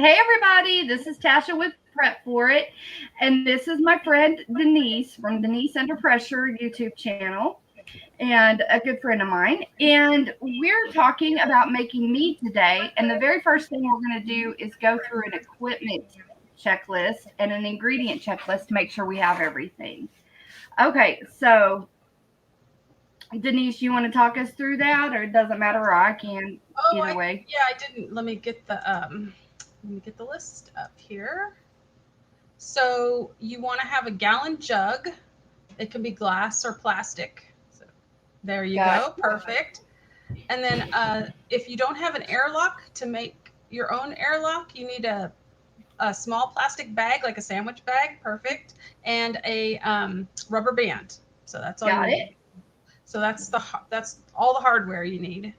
Hey everybody, this is Tasha with Prep For It, and this is my friend Denise from Denise Under Pressure YouTube channel, and a good friend of mine. And we're talking about making mead today. And the very first thing we're going to do is go through an equipment checklist and an ingredient checklist to make sure we have everything. Okay, so Denise, you want to talk us through that, or it doesn't matter, or I can either way. Yeah, I didn't. Let me get the list up here. So you want to have a gallon jug. It can be glass or plastic. So there you Got go. Perfect. And then if you don't have an airlock to make your own airlock, you need a small plastic bag, like a sandwich bag. Perfect. And a rubber band. So that's all you got need. it. So that's all the hardware you need.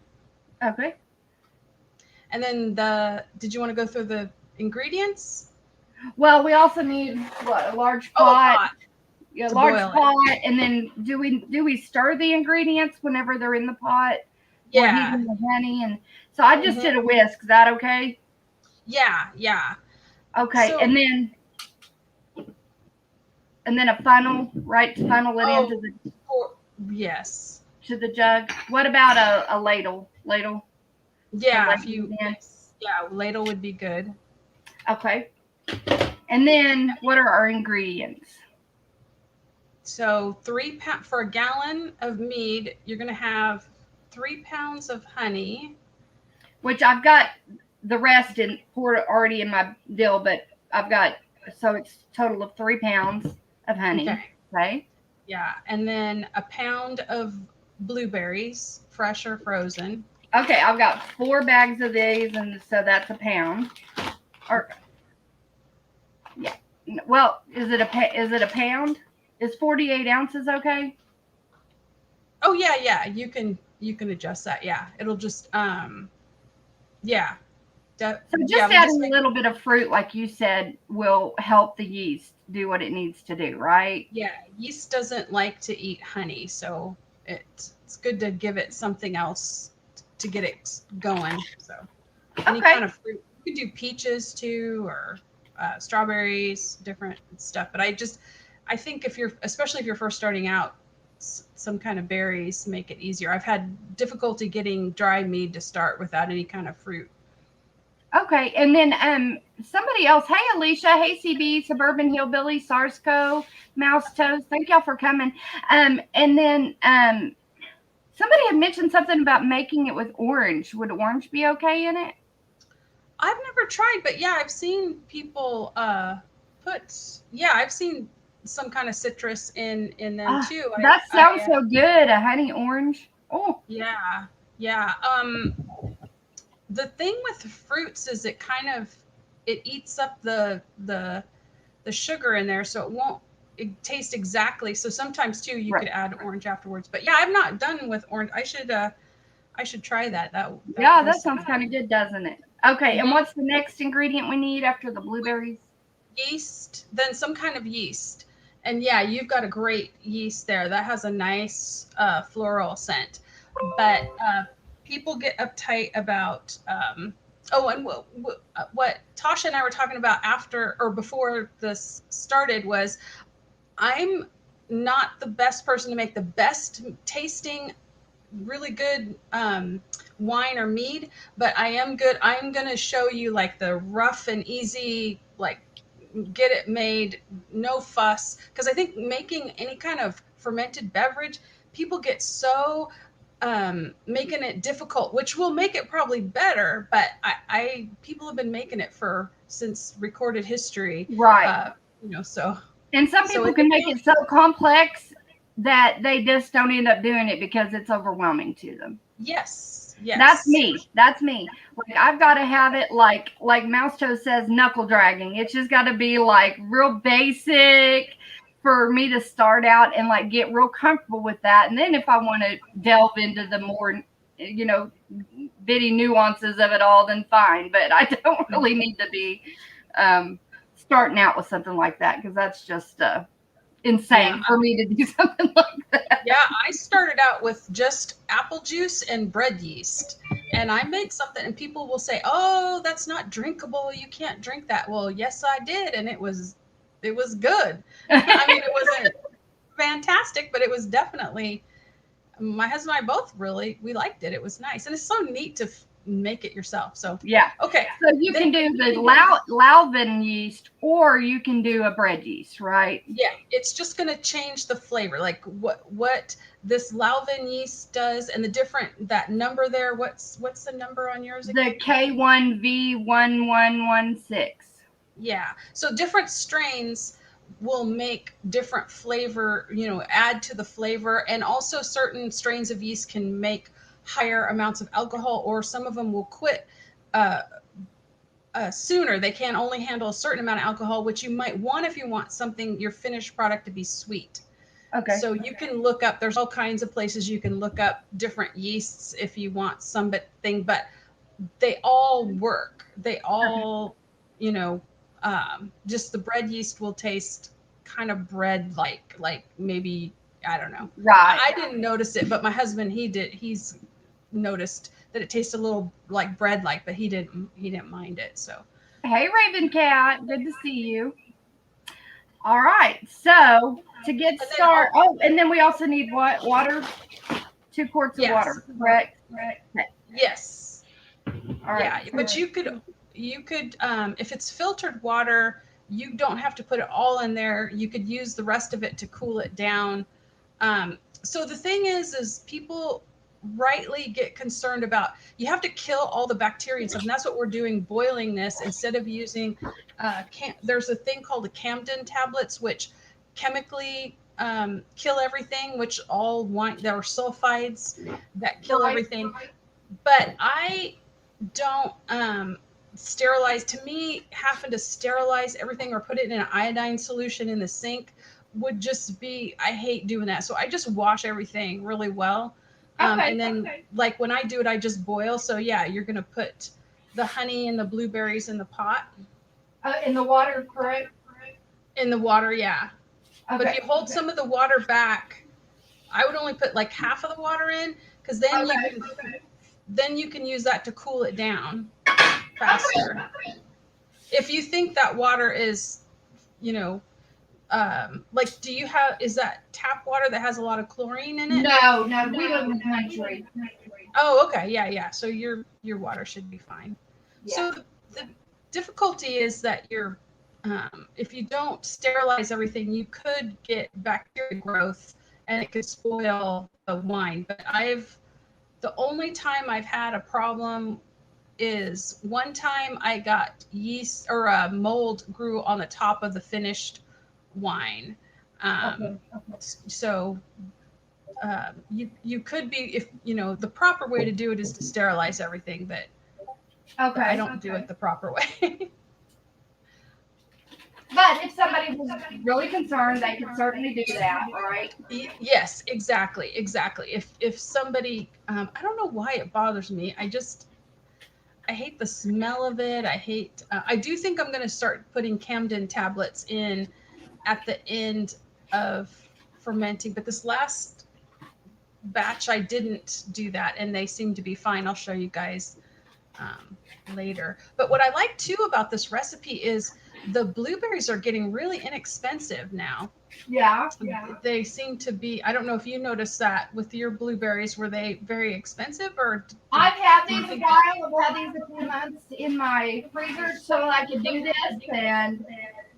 Okay. And then did you want to go through the ingredients? Well, we also need what, a large Oh, a pot. pot Yeah, to large boil it. pot, and then do we stir the ingredients whenever they're in the pot? We're Yeah. heating the honey, and so I just hmm did a whisk. Is that okay? Yeah, yeah. Okay, So, and then a funnel, right? To funnel it into oh, the for, yes. to the jug. What about a ladle? Ladle to Yeah, ladle it in. yes. Yeah, ladle would be good. Okay, and then what are our ingredients? So, 3 pound for a gallon of mead, you're going to have 3 pounds of honey. Which I've got the rest in poured already in my dill, but I've got so it's total of 3 pounds of Okay. honey. Okay. Yeah. And then a pound of blueberries, fresh or frozen. Okay, I've got 4 bags of these, and so that's a pound. Or yeah, well, is it a pound? Is 48 ounces okay? Oh yeah, yeah. You can adjust that. Yeah. It'll just yeah. So Yeah, just we just adding a make. little bit of fruit, like you said, will help the yeast do what it needs to do, right? Yeah, yeast doesn't like to eat honey, so it's good to give it something else to get it going. So any Okay. kind of fruit, you could do peaches too, or strawberries, different stuff. But I think if you're, especially if you're first starting out, some kind of berries make it easier. I've had difficulty getting dry mead to start without any kind of fruit. Okay, and then somebody else. Hey Alicia, hey CB, Suburban Hillbilly, Sarsco, Mouse Toes. Thank y'all for coming. And then somebody had mentioned something about making it with orange. Would orange be okay in it? I've never tried, but yeah, I've seen people put. Yeah, I've seen some kind of citrus in them Ah, too. that sounds so good. A honey orange. Oh, Yeah, yeah. The thing with fruits is it eats up the sugar in there, so it won't taste exactly. So sometimes too, you right. could add orange afterwards. But yeah, I've not done with orange. I should try that. That Yeah, does that sound sounds kind of good, doesn't it? Okay, and good. what's the next ingredient we need after the blueberries? Yeast, then some kind of yeast. And yeah, you've got a great yeast there. That has a nice floral scent. But people get uptight about. Oh, and what Tasha and I were talking about after or before this started was I'm not the best person to make the best tasting really good wine or mead, but I am good. I'm going to show you like the rough and easy, like get it made, no fuss. Because I think making any kind of fermented beverage, people get so making it difficult, which will make it probably better. But I people have been making it for since recorded history, Right. uh, so And some so people it can make feels it so complex that they just don't end up doing it because it's overwhelming to them. yes, That's yes. me. That's me. Like I've got to have it like Mouse Toe says, knuckle dragging. It's just got to be like real basic for me to start out and like get real comfortable with that. And then if I want to delve into the more, you know, bitty nuances of it all, then fine. But I don't really need to be um, starting out with something like that because that's just Yeah, insane for me to do something like that. yeah, I started out with just apple juice and bread yeast. and I make something and people will say, "Oh, that's not drinkable. You can't drink that." Well, yes, I did, and it was good. I mean, it wasn't fantastic, but it was definitely, my husband and I both really, we liked it. It was nice. And it's so neat to make it yourself. So, Yeah. okay. So you can do the Lalvin yeast, or you can do a bread yeast, right? Yeah, it's just going to change the flavor. Like what this Lalvin yeast does, and the different, that number there. What's the number on yours again? The K1V1116. Yeah. So different strains will make different flavor, add to the flavor. And also certain strains of yeast can make higher amounts of alcohol, or some of them will quit uh, sooner. They can only handle a certain amount of alcohol, which you might want if you want something, your finished product, to be sweet. Okay. So you can look up, there's all kinds of places you can look up different yeasts if you want something, but they all work. They all, just the bread yeast will taste kind of bread like maybe, I don't know. Right. I didn't notice it, but my husband, he did. He's noticed that it tasted a little like bread like, but he didn't mind it. So, hey, Raven Cat, good to see you. All right, so to get started, and then we also need what? Water? 2 quarts of water, correct? Okay. Yes. All right. Yeah, but you could, if it's filtered water, you don't have to put it all in there. You could use the rest of it to cool it down. So the thing is people rightly get concerned about, you have to kill all the bacteria and stuff, and that's what we're doing, boiling this instead of using. There's a thing called the Camden tablets, which chemically kill everything, which all there are sulfides that kill everything. But I don't sterilize. To me, having to sterilize everything or put it in an iodine solution in the sink would just be, I hate doing that. So I just wash everything really well. And then like when I do it, I just boil. So yeah, you're going to put the honey and the blueberries in the pot. In the water, correct? In the water, yeah. Okay. But if you hold some of the water back, I would only put like half of the water in, because then you can use that to cool it down faster. If you think that water is, like, is that tap water that has a lot of chlorine in it? No, we live in the country. Oh, okay, yeah. So your water should be fine. Yeah. So the difficulty is that if you don't sterilize everything, you could get bacteria growth and it could spoil the wine. But the only time I've had a problem is one time I got yeast, or a mold grew on the top of the finished wine. So you could be, if the proper way to do it is to sterilize everything, but I don't do it the proper way. But if somebody was really concerned, they could certainly do that, right? Yes, exactly. If somebody, I don't know why it bothers me. I hate the smell of it. I do think I'm going to start putting Camden tablets in at the end of fermenting, but this last batch I didn't do that, and they seem to be fine. I'll show you guys later. But what I like too about this recipe is the blueberries are getting really inexpensive now. Yeah. They seem to be, I don't know if you noticed that with your blueberries. Were they very expensive, or? I've had these a while. I've had these a few months in my freezer so I could do this, and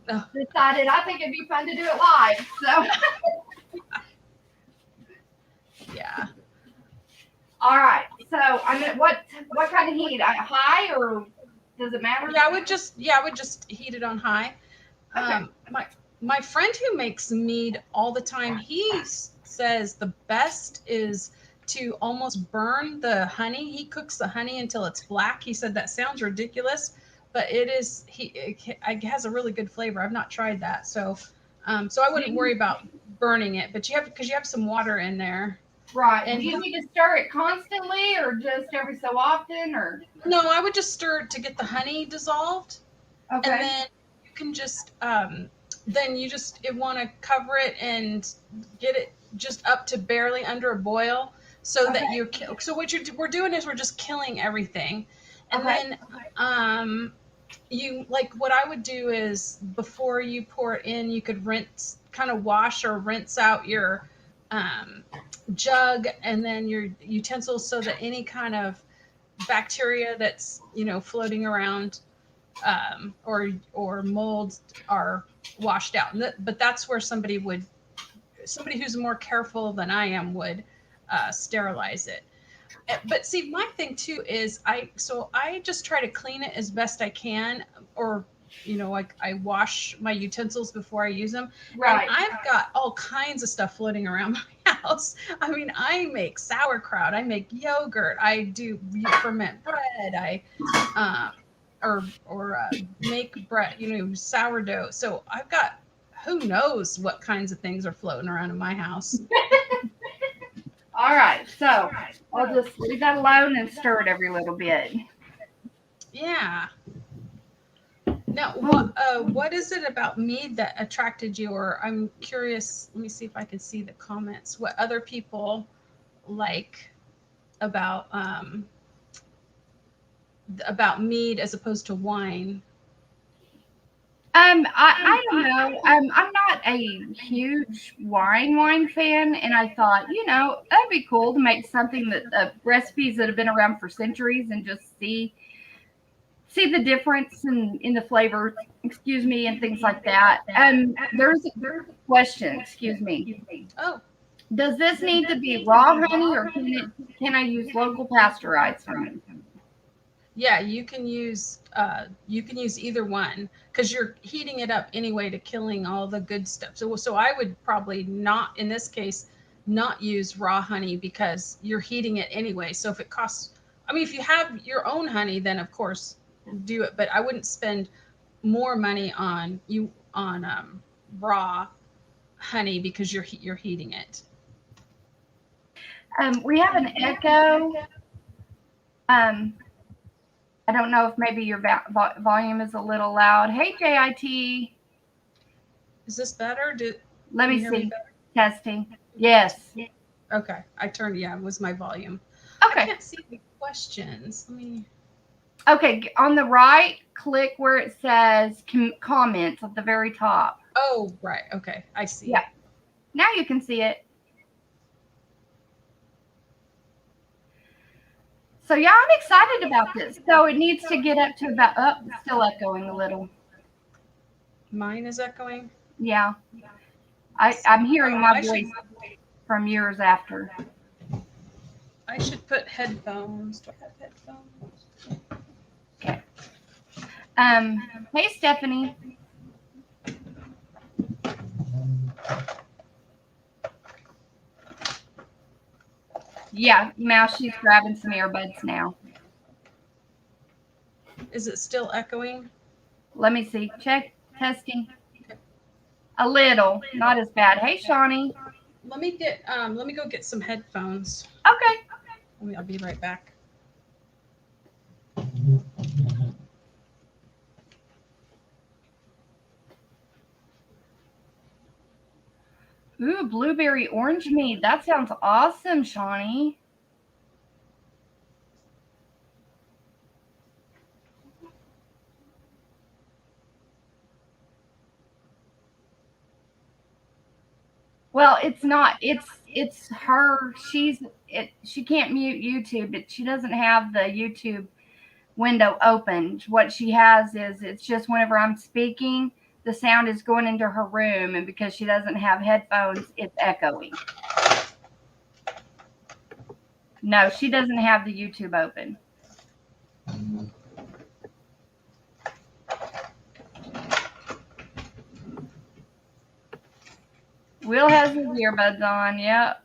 decided I think it'd be fun to do it live. So. Yeah. All right. So what kind of heat? High, or does it matter? Yeah, I would just heat it on high. Okay. My friend who makes mead all the time, he says the best is to almost burn the honey. He cooks the honey until it's black. He said that sounds ridiculous, but it has a really good flavor. I've not tried that, so I wouldn't worry about burning it. But because you have some water in there. Right. And do you need to stir it constantly, or just every so often, or? No, I would just stir it to get the honey dissolved. Okay. And then you can just want to cover it and get it just up to barely under a boil. so that Okay. so what we're doing is we're just killing everything. And Okay. then you, like, what I would do is before you pour it in, you could rinse, kind of wash or rinse out your um, jug and then your utensils, so that any kind of bacteria that's, floating around, or molds are washed out. But that's where somebody who's more careful than I am would sterilize it. But see, my thing too is I just try to clean it as best I can, or like I wash my utensils before I use them. And Right. I've got all kinds of stuff floating around my house. I mean, I make sauerkraut, I make yogurt, I do ferment bread, I make bread, sourdough. So I've got, who knows what kinds of things are floating around in my house. All right. So I'll just leave that alone and stir it every little bit. Yeah. Now, what is it about Mead that attracted you? Or I'm curious. Let me see if I can see the comments. What other people like about Mead as opposed to wine? I don't know. I'm not a huge wine fan, and I thought, that'd be cool to make something that recipes that have been around for centuries and just see the difference in the flavor, excuse me, and things like that. There's a question, excuse me. Oh, Does this need to be raw honey, or can I use local pasteurized honey? yeah. You can use either one, because you're heating it up anyway to killing all the good stuff. So I would probably not, in this case, not use raw honey, because you're heating it anyway. So if it costs, I mean, if you have your own honey, then of course do it. But I wouldn't spend more money on raw honey, because you're heating it. We have an echo. Um, I don't know if maybe your volume is a little loud. Hey, JIT. Is this better? Let Can you me hear me see. better? Testing. Yes. Okay, I turned. Yeah, it was my volume. I Okay. can't see the questions. Let me. Okay. On the right, click where it says comments at the very top. Oh, right. Okay, I see. Yeah. Now you can see it. So yeah, I'm excited about this. So it needs to get up to about still echoing a little. Mine is echoing. Yeah. I'm hearing my I voice should from years after. I should put headphones. Do I have headphones? Okay. Hey Stephanie. Yeah, Mouse, she's grabbing some earbuds now. Is it still echoing? Let me see. Check. Testing. A little. Not as bad. Hey, Shawnee. Let me go get some headphones. Okay. I'll be right back. Ooh, blueberry orange mead. That sounds awesome, Shawnee. Well, it's not. It's her. She can't mute YouTube. But she doesn't have the YouTube window open. What she has is it's just whenever I'm speaking, the sound is going into her room, and because she doesn't have headphones, it's echoing. No, she doesn't have the YouTube open. Will has his earbuds on. Yep.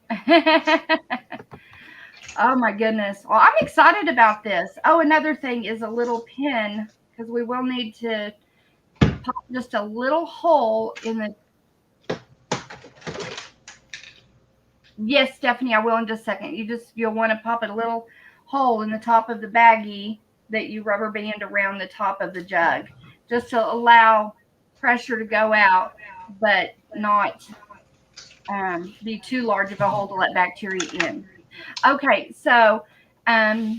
Oh my goodness. Well, I'm excited about this. Oh, another thing is a little pin, because we will need to pop just a little hole in the. Yes, Stephanie, I will in just a second. You'll want to pop a little hole in the top of the baggie that you rubber band around the top of the jug, just to allow pressure to go out, but not be too large of a hole to let bacteria in. Okay, so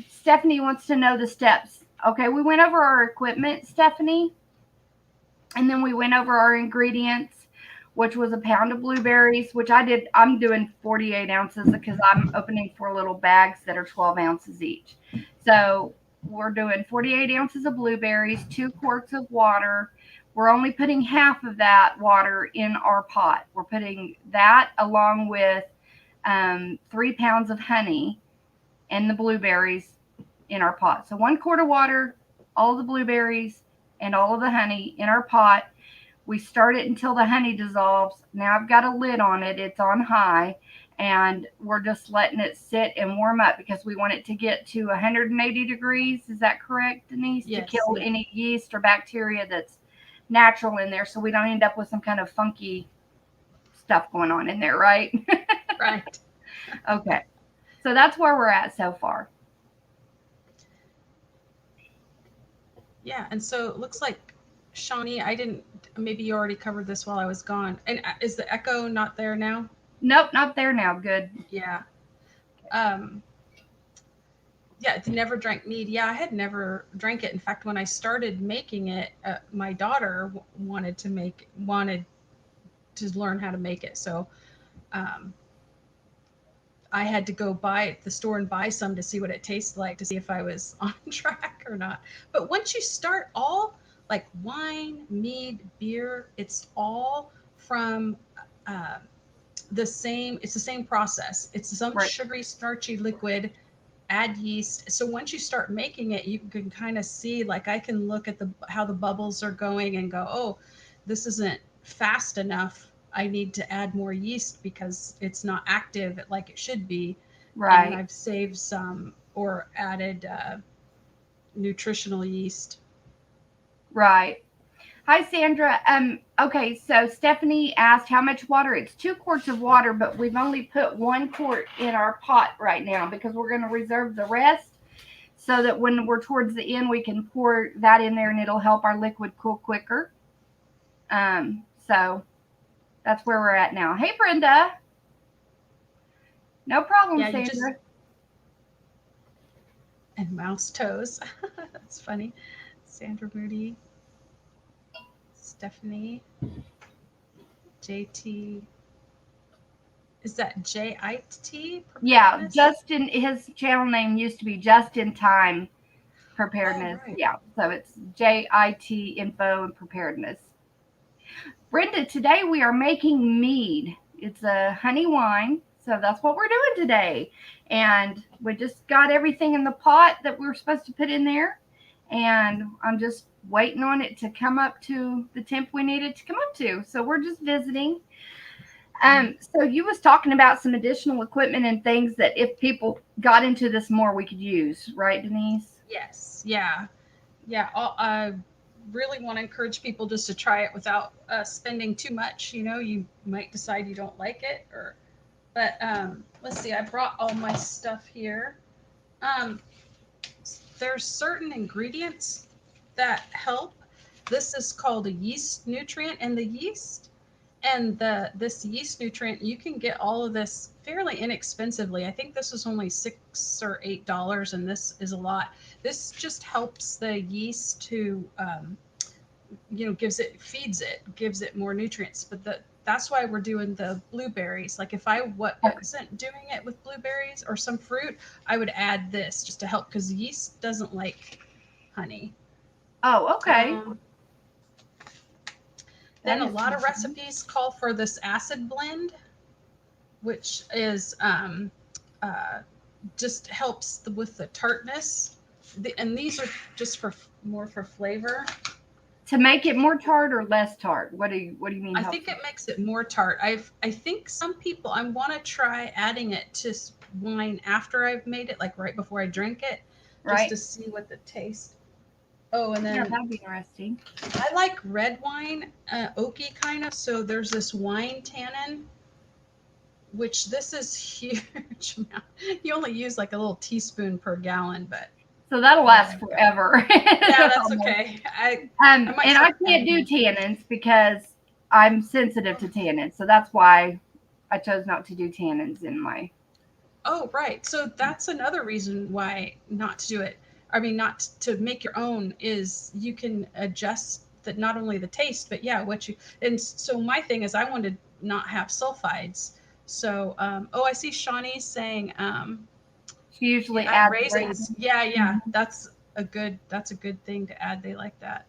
Stephanie wants to know the steps. Okay, we went over our equipment, Stephanie, and then we went over our ingredients, which was a pound of blueberries, which I did. I'm doing 48 ounces because I'm opening 4 little bags that are 12 ounces each. So we're doing 48 ounces of blueberries, 2 quarts of water. We're only putting half of that water in our pot. We're putting that along with 3 pounds of honey and the blueberries in our pot. So 1 quart of water, all of the blueberries, and all of the honey in our pot. We start it until the honey dissolves. Now I've got a lid on it, it's on high, and we're just letting it sit and warm up because we want it to get to 180 degrees. Is that correct, Denise? To Yes. kill any yeast or bacteria that's natural in there so we don't end up with some kind of funky stuff going on in there, right? Right. Okay. So that's where we're at so far. Yeah. And so it looks like Shawnee, I didn't, maybe you already covered this while I was gone. And is the echo not there now? Nope, not there now. Good. Yeah. Um, yeah, never drank mead. Yeah, I had never drank it. In fact, when I started making it, my daughter wanted to learn how to make it. So um, I had to go buy at the store and buy some to see what it tasted like to see if I was on track or not. But once you start, all like wine, mead, beer, it's all from uh, it's the same process. It's some Right. sugary, starchy liquid, add yeast. So once you start making it, you can kind of see, like I can look at the how the bubbles are going and go, oh, this isn't fast enough. I need to add more yeast because it's not active like it should be. And Right. I've saved some or added nutritional yeast. Right. Hi, Sandra. Okay, so Stephanie asked how much water. It's 2 quarts of water, but we've only put 1 quart in our pot right now because we're going to reserve the rest so that when we're towards the end, we can pour that in there and it'll help our liquid cool quicker. So that's where we're at now. Hey, Brenda. No problem, Yeah, you just Sandra. and mouse toes. That's funny. Sandra Moody, Stephanie, JT. Is that JIT Yeah, preparedness? Justin, his channel name used to be Just in Time Oh, Preparedness. right. Yeah, so it's JIT Info and Preparedness. Brenda, today we are making mead. It's a honey wine. So that's what we're doing today. And we just got everything in the pot that we were supposed to put in there. And I'm just waiting on it to come up to the temp we needed to come up to. So we're just visiting. So you was talking about some additional equipment and things that if people got into this more, we could use, right, Denise? Yes. Yeah. Yeah. I really want to encourage people just to try it without spending too much. You know, you might decide you don't like it, or but let's see. I brought all my stuff here. Um, there's certain ingredients that help. This is called a yeast nutrient, and the yeast and this yeast nutrient, you can get all of this fairly inexpensively. I think this is only $6 or $8, and this is a lot. This just helps the yeast to gives it more nutrients. But that's why we're doing the blueberries. Like if I wasn't doing it with blueberries or some fruit, I would add this just to help, because yeast doesn't like honey. Oh, okay. um, That then a is lot of recipes call for this acid blend, which is just helps with the tartness. And these are just for more for flavor. to make it more tart or less tart. What do you mean I helps? think it makes it more tart. I think some people, I want to try adding it to wine after I've made it, like right before I drink it, just Right? to see what the taste. Oh, and Yeah, then that'd be interesting. I like red wine, oaky kind of. So there's this wine tannin, which this is huge amount. You only use like a little teaspoon per gallon, but So that'll there last we go. forever. Yeah, that's okay. I might And I start can't adding do more. tannins because I'm sensitive to tannins. So that's why I chose not to do tannins in my. Oh, right. So that's another reason why not to do it. I mean, not to make your own is you can adjust that not only the taste, but yeah, what you. And so my thing is, I wanted to not have sulfides. So, oh, I see Shawnee saying, She you usually add adds raisins. raisins. Yeah, yeah, Mhm. that's a good thing to add. They like that.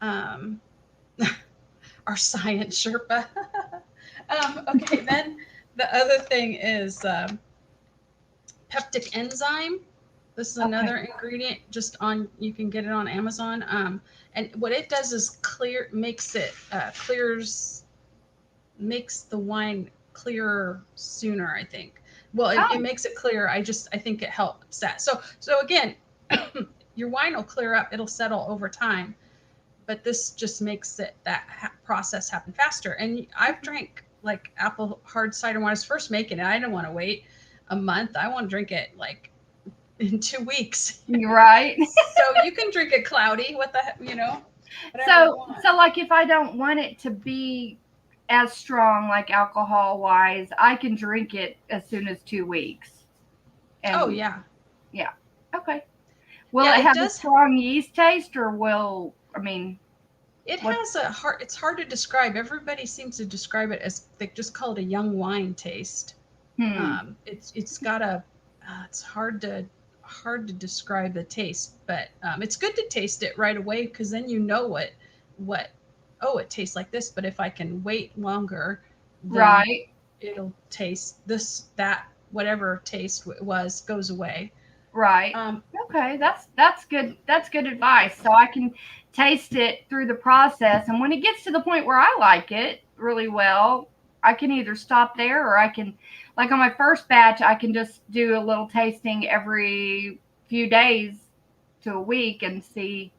Um, our science Sherpa. Okay, then the other thing is peptic enzyme. This is Okay. another ingredient just on you can get it on Amazon. And what it does is makes it clears makes the wine clearer sooner, I think. Well, it Oh, makes it clear. I think it helps that. So again, your wine will clear up. It'll settle over time, but this just makes it process happen faster. And I've drank like apple hard cider when I was first making it. I didn't want to wait a month. I want to drink it like in 2 weeks. you're right. So you can drink it cloudy. What the whatever you So, want. so like if I don't want it to be as strong, like alcohol wise, I can drink it as soon as 2 weeks. Oh And yeah, yeah, okay. Will yeah. it It have a does. strong yeast taste, or will I mean It what? has a hard. It's hard to describe. Everybody seems to describe it as they just call it a young wine taste. Hmm. It's got a. It's hard to describe the taste, but it's good to taste it right away because then you know what. Oh, it tastes like this. But if I can wait longer, then Right. it'll taste this that whatever taste it was goes away. Right. Um, Okay, that's good. That's good advice. So I can taste it through the process, and when it gets to the point where I like it really well, I can either stop there or I can, like on my first batch, I can just do a little tasting every few days to a week and see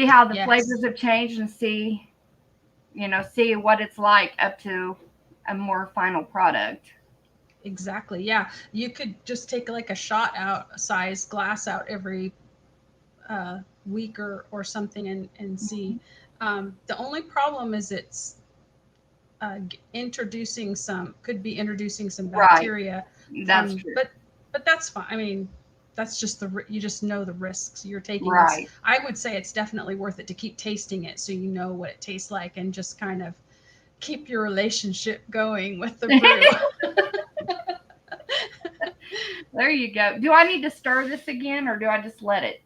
how the yes, flavors have changed and see what it's like up to a more final product. exactly. Yeah, you could just take like a shot out, a size glass out every week or something and see. The only problem is it's could be introducing some Right. bacteria That's from, true. but that's fine. I mean, that's just you just know the risks you're taking. Right. I would say it's definitely worth it to keep tasting it so you know what it tastes like and just kind of keep your relationship going with the brew. There you go. Do I need to stir this again or do I just let it?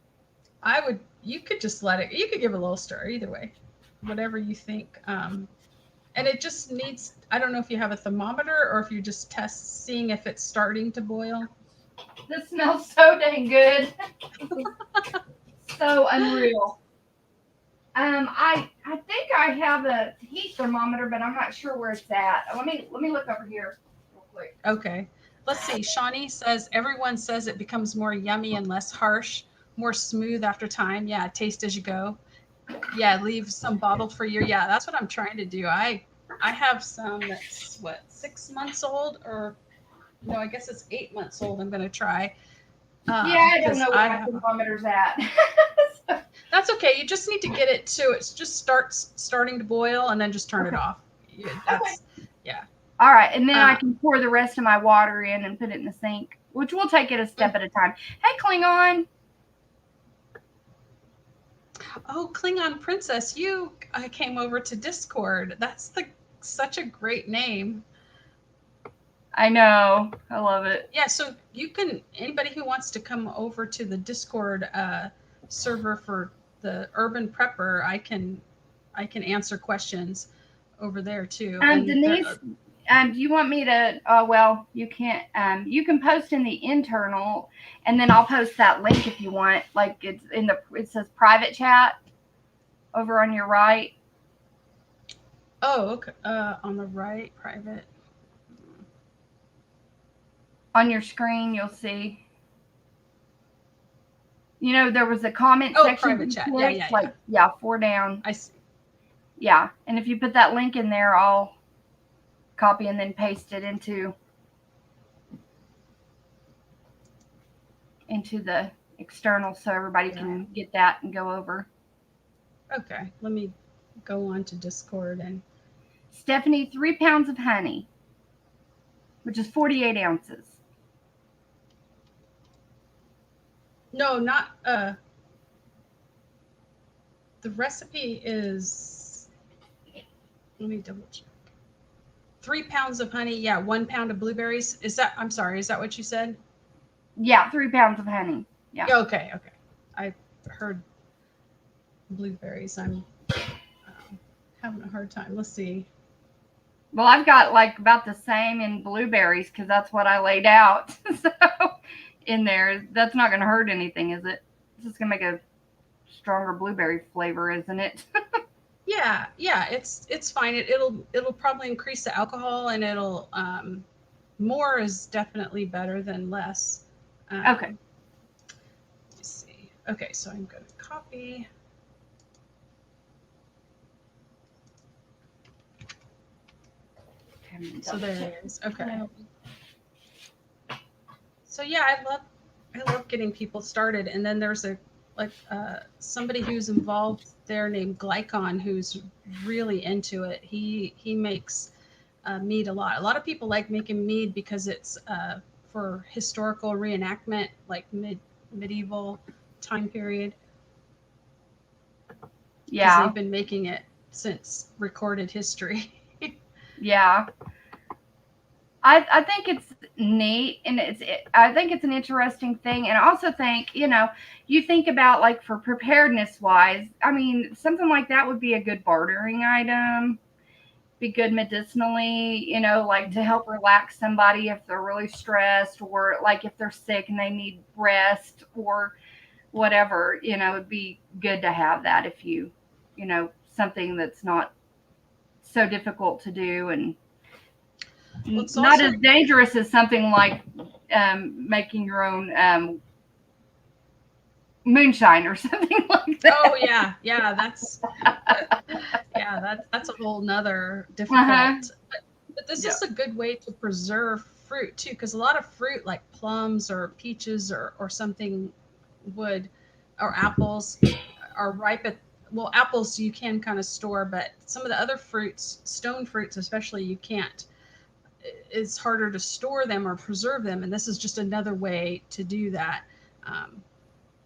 You could just let it, you could give it a little stir either way, whatever you think. And it just needs, I don't know if you have a thermometer or if you just test seeing if it's starting to boil. This smells so dang good. So unreal. I think I have a heat thermometer, but I'm not sure where it's at. Let me look over here real quick. Okay. Let's see. Shawnee says everyone says it becomes more yummy and less harsh, more smooth after time. Yeah, taste as you go. Yeah, leave some bottled for you. Yeah, that's what I'm trying to do. I have some that's what 6 months old, or no, I guess it's 8 months old. I'm gonna try Yeah, I don't because know where I my have. thermometer's at. That's okay. You just need to get it to it just starting to boil and then just turn it Okay. off. Okay. That's yeah. All right, and then I Um, can pour the rest of my water in and put it in the sink, which we'll take it a step at a time. Hey, Klingon. oh, Klingon Princess, you came over to Discord. That's such a great name. I know. I love it. Yeah, so you can anybody who wants to come over to the Discord server for the Urban Prepper, I can answer questions over there too. And there, Denise, do you want me to? Well, you can't. You can post in the internal, and then I'll post that link if you want. Like it's in the. It says private chat over on your right. oh, okay, on the right, private. On your screen, you'll see. There was a comment Oh, section private you chat. Yeah, clicked. yeah, Like, yeah. yeah, four down. I see. Yeah, and if you put that link in there, I'll copy and then paste it into the external so everybody Yeah. can get that and go over. Okay, let me go on to Discord and Stephanie, 3 pounds of honey. which is 48 ounces. No, not the recipe is, let me double check. 3 pounds of honey, yeah, 1 pound of blueberries. Is that, I'm sorry, is that what you said? Yeah, 3 pounds of honey. Yeah. Okay. I heard blueberries. I'm having a hard time. Let's see. Well, I've got like about the same in blueberries because that's what I laid out. So in there, that's not going to hurt anything, is it? It's just going to make a stronger blueberry flavor, isn't it? Yeah, it's fine. It'll probably increase the alcohol, and it'll more is definitely better than less. Okay. Let's see. Okay, so I'm going to copy. So there it is. Okay. So yeah, I love getting people started, and then there's a somebody who's involved there named Glycon who's really into it. He makes mead a lot. A lot of people like making mead because it's for historical reenactment, like medieval time period. Because Yeah. they've been making it since recorded history. Yeah. I think it's neat, and I think it's an interesting thing, and I also think, you think about like for preparedness wise, I mean, something like that would be a good bartering item, be good medicinally, like to help relax somebody if they're really stressed, or like if they're sick and they need rest or whatever, it'd be good to have that if something that's not so difficult to do and Well, it's not also as dangerous as something like making your own moonshine or something like that. oh yeah, that's that's a whole nother Uh-huh. difficult. But this Yeah. is a good way to preserve fruit too, because a lot of fruit like plums or peaches or something would, or apples are ripe at, well, apples you can kind of store, but some of the other fruits, stone fruits especially, you can't. It's harder to store them or preserve them, and this is just another way to do that. Um,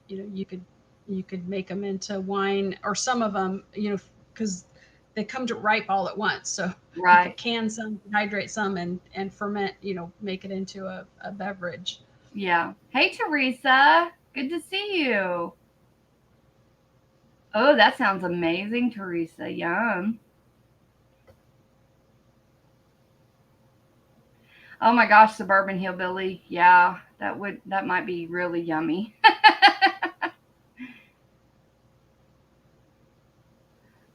you could make them into wine, or some of them, because they come to ripe all at once. So you could Right. can some, hydrate some, and ferment, make it into a beverage. Yeah. Hey, Teresa. Good to see you. Oh, that sounds amazing, Teresa. Yum. Oh my gosh, suburban hillbilly. Yeah, that might be really yummy.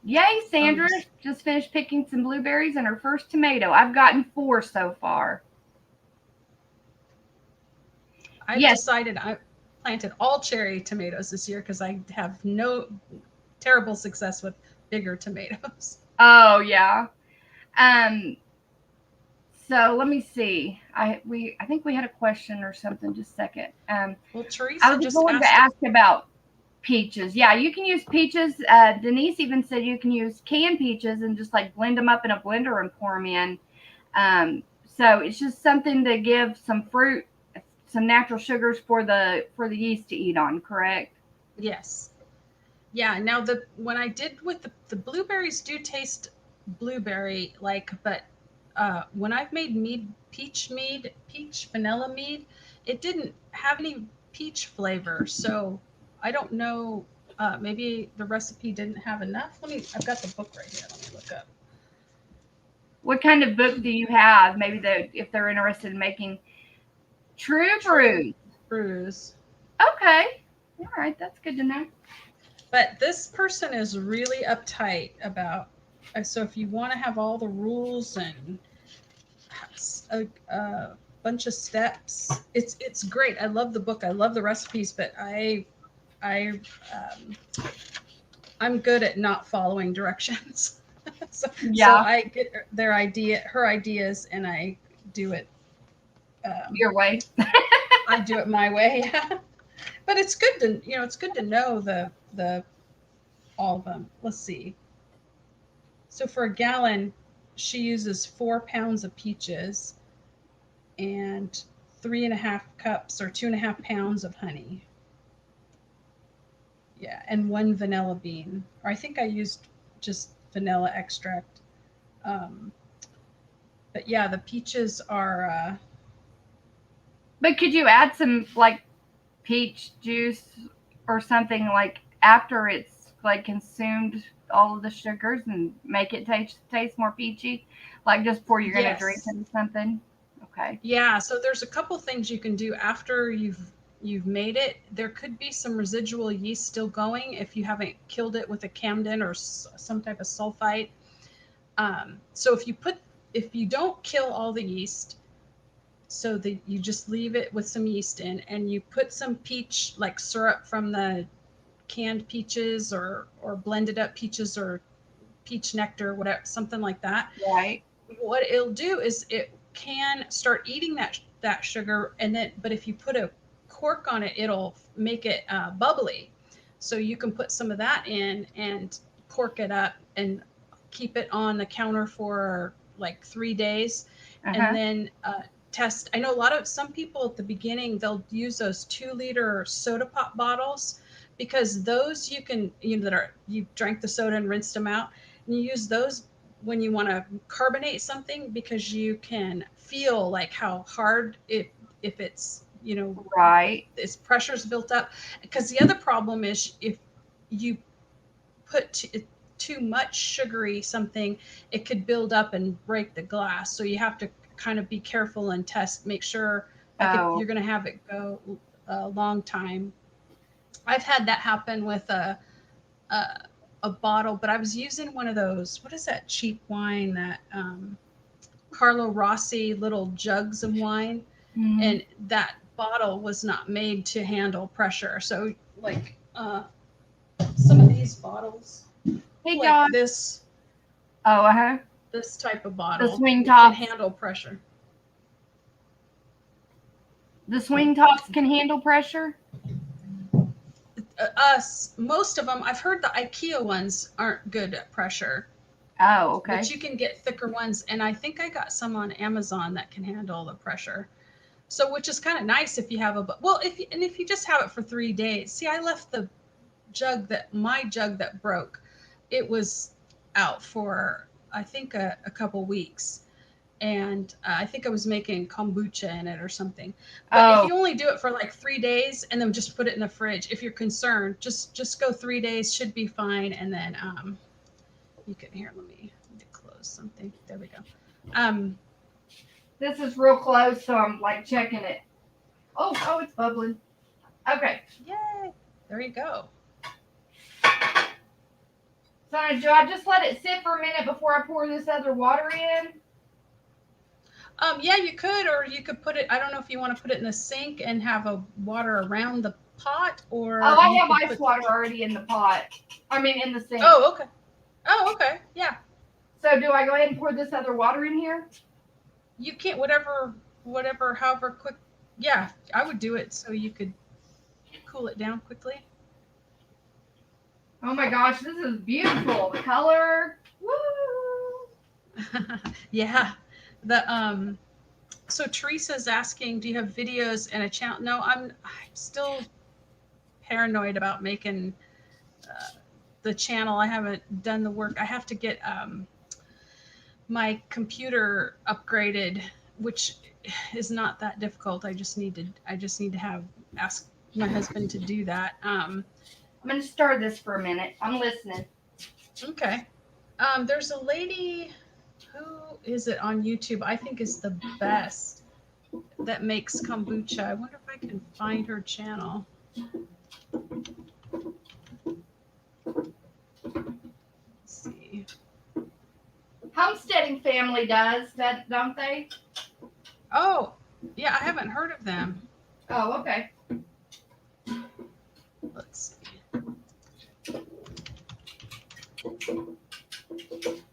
Yay, Oh, Sandra just finished picking some blueberries and her first tomato. I've gotten 4 so far. I've Yes. decided I planted all cherry tomatoes this year because I have no terrible success with bigger tomatoes. Oh, yeah. Um so let me see. I think we had a question or something, just a second. Well, I Teresa was just going to asked. ask about peaches. Yeah, you can use peaches. Denise even said you can use canned peaches and just like blend them up in a blender and pour them in. So it's just something to give some fruit, some natural sugars for the yeast to eat on. Correct? Yes. Yeah. Now the when I did with the blueberries do taste blueberry like, but when I've made mead, peach vanilla mead, it didn't have any peach flavor. So I don't know. Maybe the recipe didn't have enough. I've got the book right here. Let me look up. What kind of book do you have? Maybe if they're interested in making true True brews. brews. Okay. All right, that's good to know. But this person is really uptight about. So if you want to have all the rules and a bunch of steps, it's great. I love the book. I love the recipes, but I I'm good at not following directions. So Yeah, I get her ideas, and I do it. your way. I do it my way. But it's good to know the all of them. Let's see. So for a gallon, she uses 4 pounds of peaches. and 3.5 cups or 2.5 pounds of honey. Yeah, and 1 vanilla bean. Or I think I used just vanilla extract. Um, but yeah, the peaches are. But could you add some like peach juice or something like after it's like consumed all of the sugars and make it taste more peachy, like just before you're gonna drink Yes. it or something? Okay. Yeah, so there's a couple things you can do after you've made it. There could be some residual yeast still going if you haven't killed it with a Camden or some type of sulfite. So if you don't kill all the yeast, so that you just leave it with some yeast in, and you put some peach like syrup from the canned peaches or blended up peaches or peach nectar, whatever, something like that. Right. What it'll do is it can start eating that sugar, and then but if you put a cork on it, it'll make it bubbly. So you can put some of that in and cork it up and keep it on the counter for like 3 days, and Uh-huh. then test. I know a lot of some people at the beginning they'll use those 2 liter soda pop bottles because those you can that are you drank the soda and rinsed them out, and you use those when you want to carbonate something because you can feel like how hard it if it's Right. its pressure's built up. Because the other problem is if you put too much sugary something, it could build up and break the glass. So you have to kind of be careful and test, make sure like if Oh. you're going to have it go a long time. I've had that happen with a a bottle, but I was using one of those. What is that cheap wine that Carlo Rossi little jugs of wine? Mhm. And that bottle was not made to handle pressure. So like some of these bottles, Hey like John. Oh, uh-huh. this type of The bottle, swing it can tops. handle pressure. The swing tops can handle pressure. Us, most of them, I've heard the IKEA ones aren't good at pressure, Oh, but okay. you can get thicker ones. And I think I got some on Amazon that can handle the pressure. So, which is kind of nice if you have if you just have it for 3 days. See, I left my jug that broke, it was out for, I think, a couple weeks. And I think I was making kombucha in it or something. But if Oh, you only do it for like 3 days and then just put it in the fridge, if you're concerned, just go 3 days, should be fine. And then you can here. Let me close something. There we go. Um, this is real close, so I'm like checking it. Oh, it's bubbling. Okay. Yay! There you go. So do I just let it sit for a minute before I pour this other water in? Yeah, you could, or you could put it. I don't know if you want to put it in the sink and have a water around the pot, Oh, or I you have could ice put. water already in the pot. I mean, in the sink. Oh, okay. Oh, okay. Yeah, So do I go ahead and pour this other water in here? you can't. Whatever, however quick. Yeah, I would do it so you could cool it down quickly. Oh my gosh, this is beautiful. The color. Woo! Yeah. The So Teresa's asking, do you have videos and a channel? No, I'm still paranoid about making the channel. I haven't done the work. I have to get my computer upgraded, which is not that difficult. I just need to have ask my husband to do that. I'm going to stir this for a minute. I'm listening. Okay. There's a lady, who is it on YouTube? I think is the best, that makes kombucha. I wonder if I can find her channel. Let's see. Homesteading family does that, don't they? Oh, yeah, I haven't heard of them. Oh, okay. Let's see.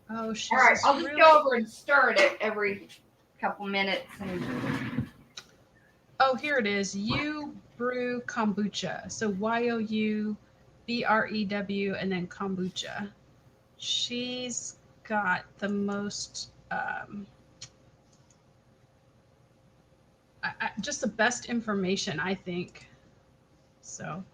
Oh, she's All right, I'll just really. go over and stir it every couple minutes. And Oh, here it is. You brew kombucha. So YOUBREW and then kombucha. She's got the most just the best information, I think. So,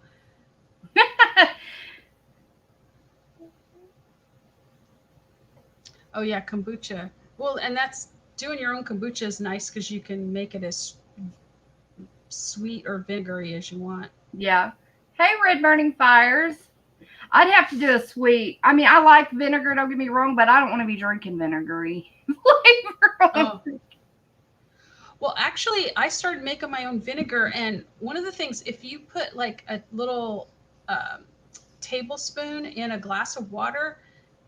oh yeah, kombucha. Well, and that's doing your own kombucha is nice because you can make it as sweet or vinegary as you want. Yeah. Hey, Red Burning Fires. I'd have to do a sweet. I mean, I like vinegar, don't get me wrong, but I don't want to be drinking vinegary flavor on. Oh, well, actually, I started making my own vinegar, and one of the things, if you put like a little um, tablespoon in a glass of water,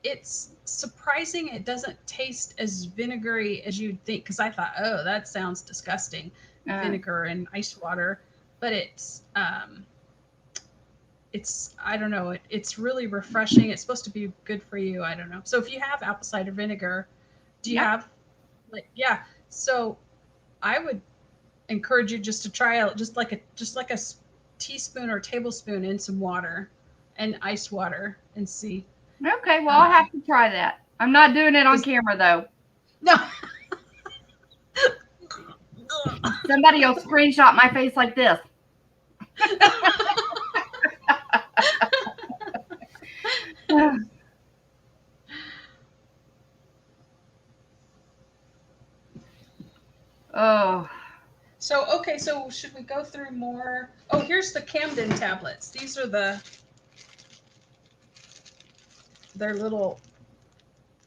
it's surprising it doesn't taste as vinegary as you'd think. Because I thought, oh, that sounds disgusting, Uh, vinegar and ice water, but it's I don't know, it's really refreshing. It's supposed to be good for you. I don't know. So if you have apple cider vinegar, do you yep. have like yeah? So I would encourage you just to try out just like a teaspoon or tablespoon in some water and ice water and see. Okay, well, I'll Um, have to try that. I'm not doing it on because camera, though. no, Somebody will screenshot my face like this. Oh, so okay, so should we go through more? Oh, here's the Camden tablets. These are they're little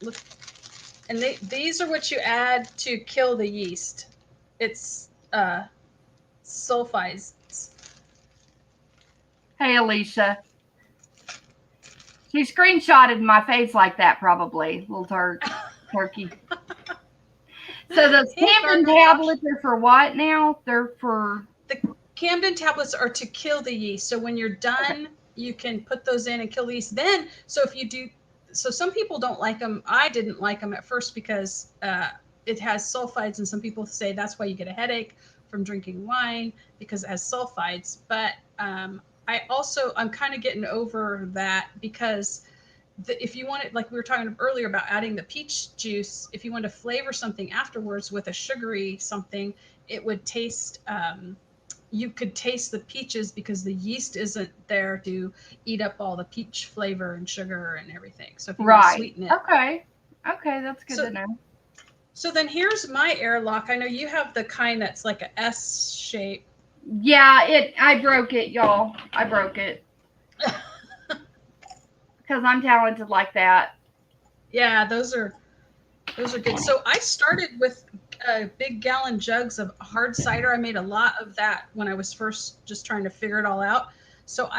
look, and these are what you add to kill the yeast. It's sulfides. hey, Alicia. She screenshotted my face like that, probably. Little turkey. So those Hey, Camden Garden Josh. tablets are for what now? They're for. The Camden tablets are to kill the yeast. So when you're Okay. done, you can put those in and kill the yeast. Then, so if you do, so some people don't like them. I didn't like them at first because it has sulfides, and some people say that's why you get a headache from drinking wine because it has sulfides. But I'm kind of getting over that because if you want it, like we were talking earlier about adding the peach juice, if you want to flavor something afterwards with a sugary something, it would taste. You could taste the peaches because the yeast isn't there to eat up all the peach flavor and sugar and everything. So if you want to Right. sweeten it, Okay. Okay, that's good so to know. so then here's my airlock. I know you have the kind that's like a S shape. Yeah, I broke it, y'all. I broke it because I'm talented like that. Yeah, those are good. So I started with big gallon jugs of hard cider. I made a lot of that when I was first just trying to figure it all out. So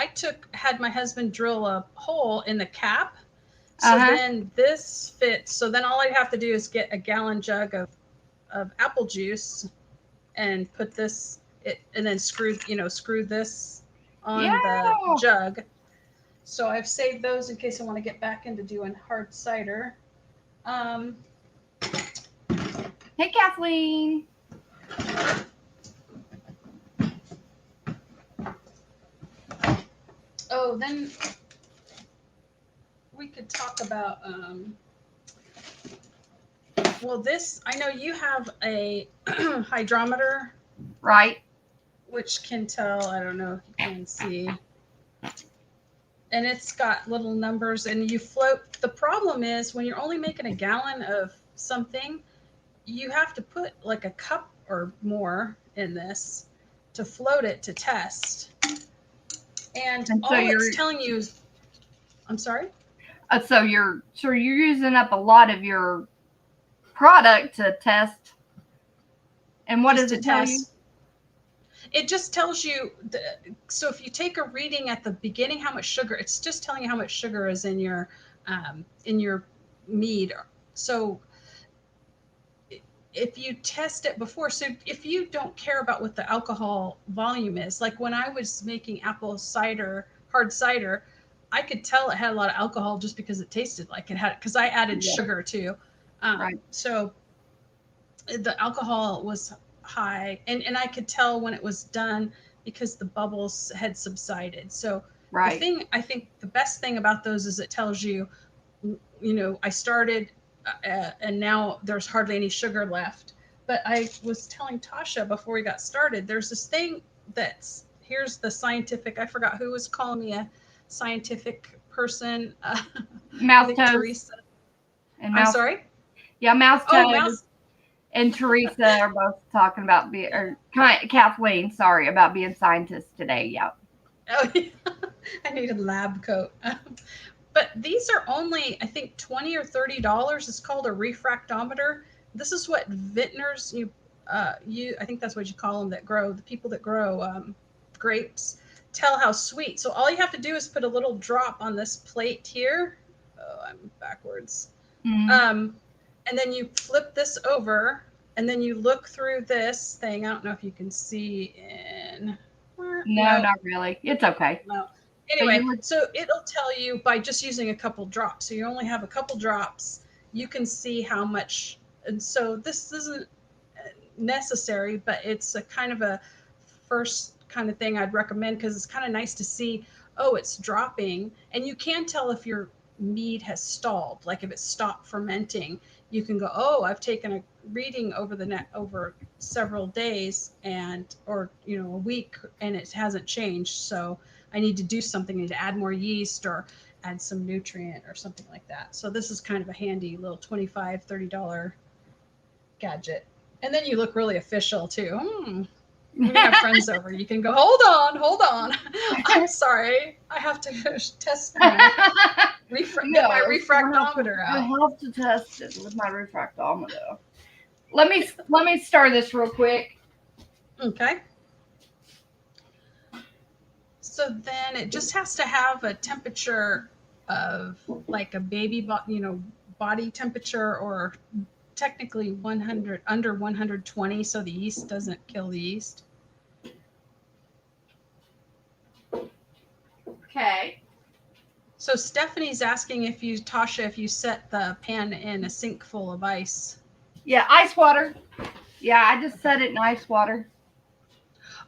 had my husband drill a hole in the cap. Uh So huh. then this fits. So then all I'd have to do is get a gallon jug of apple juice and put and then screw this Yeah. on the jug. So I've saved those in case I want to get back into doing hard cider. Um, Hey, Kathleen. oh, then we could talk about well, this I know you have a hydrometer Right. which can tell, I don't know if you can see, and it's got little numbers and you float. The problem is when you're only making a gallon of something, you have to put like a cup or more in this to float it to test. And And so all it's you're telling you is, I'm sorry? so you're using up a lot of your product to test. And what Just does to it tell you? test. It just tells you, so if you take a reading at the beginning, how much sugar, it's just telling you how much sugar is in your mead. So if you test it before, so if you don't care about what the alcohol volume is, like when I was making apple cider, hard cider, I could tell it had a lot of alcohol just because it tasted like it had, because I added Yeah. sugar too. Right. So the alcohol was high, and I could tell when it was done because the bubbles had subsided. So Right. I think the best thing about those is it tells you, I started and now there's hardly any sugar left. But I was telling Tasha before we got started, there's this thing here's the scientific, I forgot who was calling me a scientific person. I Mouse think toes Teresa. and I'm mouse. sorry? Yeah, mouse Oh, toes mouse. and Teresa are both talking about Kathleen, sorry, about being scientists today. Yeah. Oh, yeah. I need a lab coat. But these are only, I think, $20 or $30. It's called a refractometer. This is what vintners, I think that's what you call them, the people that grow grapes, tell how sweet. So all you have to do is put a little drop on this plate here. Oh, I'm backwards. Mm-hmm. And then you flip this over, and then you look through this thing. I don't know if you can see in. No, not really. It's okay. No. But Anyway, you would. so it'll tell you by just using a couple drops. So you only have a couple drops. You can see how much. And so this isn't necessary, but it's a kind of a first kind of thing I'd recommend because it's kind of nice to see, oh, it's dropping. And you can tell if your mead has stalled, like if it stopped fermenting. You can go, oh, I've taken a reading over several days or a week, and it hasn't changed. So I need to do something. I need to add more yeast or add some nutrient or something like that. So this is kind of a handy little $25, $30 gadget. And then you look really official too. When you have friends over, you can go, hold on. I'm sorry. I have to test get my refractometer I out. have to test it with my refractometer. Let me stir this real quick. Okay. So then it just has to have a temperature of like a baby, body temperature, or technically 100, under 120, so the yeast doesn't kill the yeast. Okay. So Stephanie's asking Tasha, if you set the pan in a sink full of ice. Yeah, ice water. Yeah, I just set it in ice water.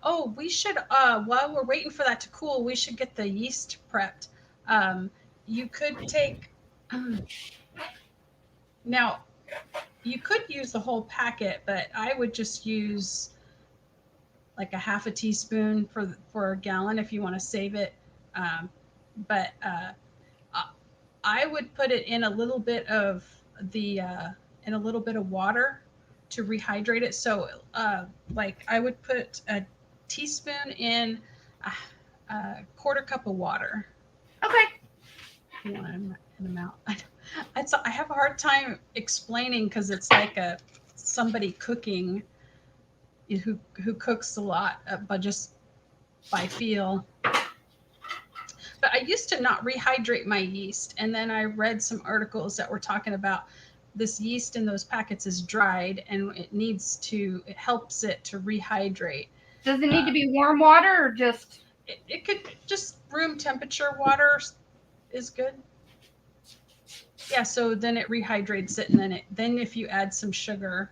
Oh, we should, while we're waiting for that to cool, we should get the yeast prepped. You could take, now, you could use the whole packet, but I would just use like a half a teaspoon for a gallon if you want to save it. But I would put it in a little bit of water to rehydrate it. So like I would put a teaspoon in a quarter cup of water. Okay. You want an amount? I have a hard time explaining because it's like somebody cooking who cooks a lot, but just by feel. But I used to not rehydrate my yeast, and then I read some articles that were talking about this yeast in those packets is dried, and it helps it to rehydrate. Does it need to be warm water or just? It could just room temperature water is good. Yeah, so then it rehydrates it, and then if you add some sugar,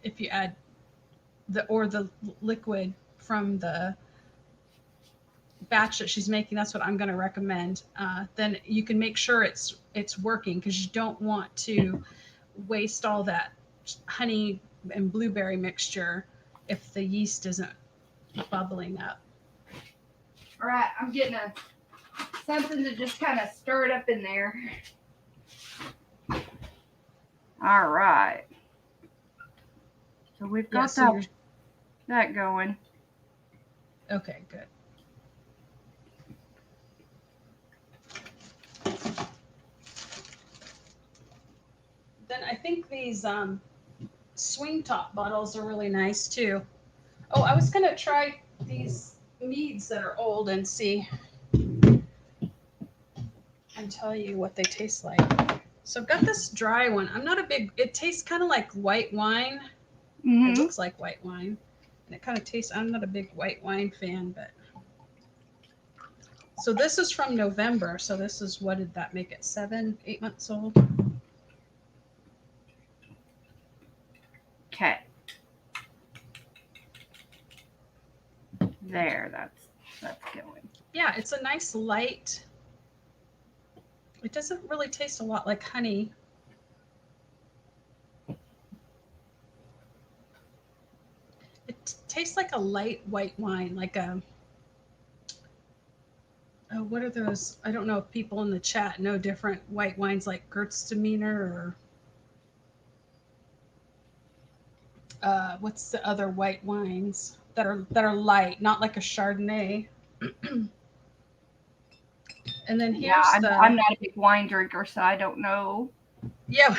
if you add the liquid from the batch that she's making, that's what I'm going to recommend. Then you can make sure it's working, because you don't want to waste all that honey and blueberry mixture if the yeast isn't bubbling up. All right, I'm getting something to just kind of stir it up in there. All right. So we've got that going. Okay, good. Then I think these swing top bottles are really nice too. Oh, I was gonna try these meads that are old and see and tell you what they taste like. So I've got this dry one. It tastes kind of like white wine. Mm-hmm. It looks like white wine. And it kind of tastes, I'm not a big white wine fan, but. So this is from November. So this is, what did that make it? 8 months old? Okay. There, that's going. Yeah, it's a nice light. It doesn't really taste a lot like honey. tastes like a light white wine, like a, oh, what are those? I don't know if people in the chat know different white wines like Gewürztraminer or what's the other white wines that are light, not like a Chardonnay. And then Yeah, here's I'm the, not a big wine drinker, so I don't know. yeah,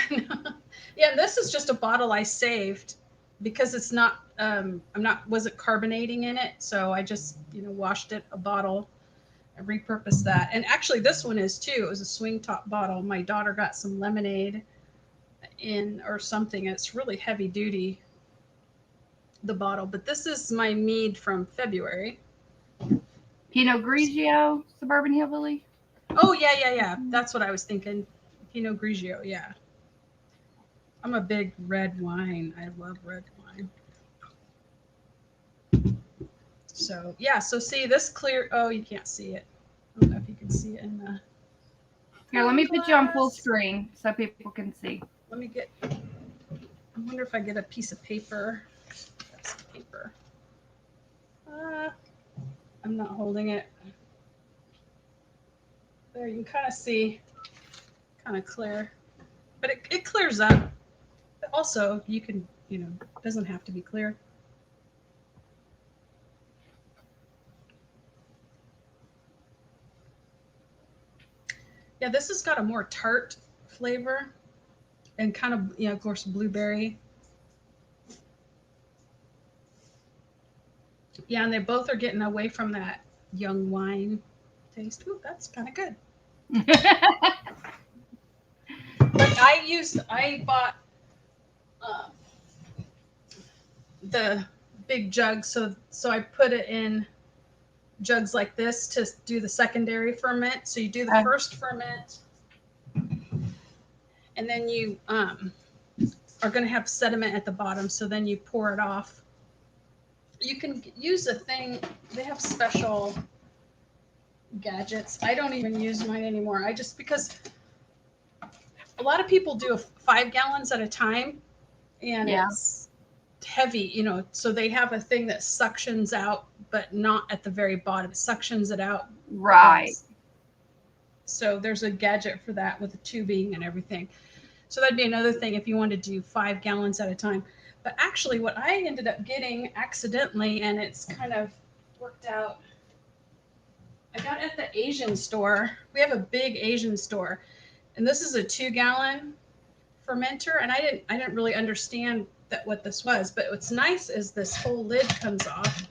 yeah. This is just a bottle I saved because it's not. I'm not wasn't carbonating in it, so I just washed it a bottle and repurposed that. And actually, this one is too. It was a swing top bottle. My daughter got some lemonade in or something. It's really heavy duty, the bottle. But this is my mead from February. Pinot Grigio, Suburban Hillbilly. Oh yeah. That's what I was thinking. Pinot Grigio. Yeah. I'm a big red wine. I love red wine. So yeah, so see this clear. Oh, you can't see it. I don't know if you can see it in the. Here, let me put you on full glass. screen so people can see. Let me get. I wonder if I get a piece of paper. That's paper. I'm not holding it. There, you can kind of see, kind of clear, but it clears up. But also, you can, it doesn't have to be clear. Yeah, this has got a more tart flavor and kind of, of course, blueberry. Yeah, and they both are getting away from that young wine taste. Ooh, that's kind of good. But I bought the big jug, so I put it in jugs like this to do the secondary ferment. So you do the first ferment, and then you are going to have sediment at the bottom. So then you pour it off. You can use a thing. They have special gadgets. I don't even use mine anymore. I just because a lot of people do 5 gallons at a time, and it's heavy, so they have a thing that suctions out, but not at the very bottom. It suctions it out. Right. So there's a gadget for that with the tubing and everything. So that'd be another thing if you want to do 5 gallons at a time. But actually, what I ended up getting accidentally, and it's kind of worked out, I got at the Asian store. We have a big Asian store, and this is a 2-gallon fermenter, and I didn't really understand what this was. But what's nice is this whole lid comes off.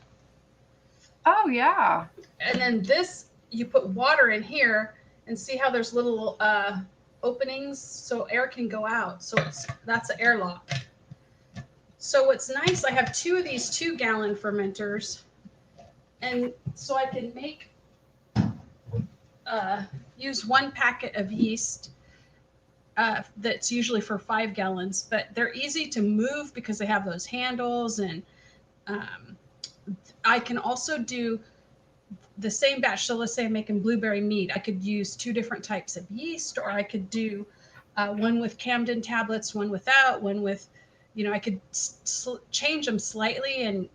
Oh yeah. And then this, you put water in here, and see how there's little openings so air can go out. So that's an airlock. So what's nice, I have 2 of these 2-gallon fermenters, and so I can make use 1 packet of yeast. That's usually for 5 gallons, but they're easy to move because they have those handles, and I can also do the same batch. So let's say I'm making blueberry mead. I could use 2 different types of yeast, or I could do one with Camden tablets, one without, one with, I could change them slightly. And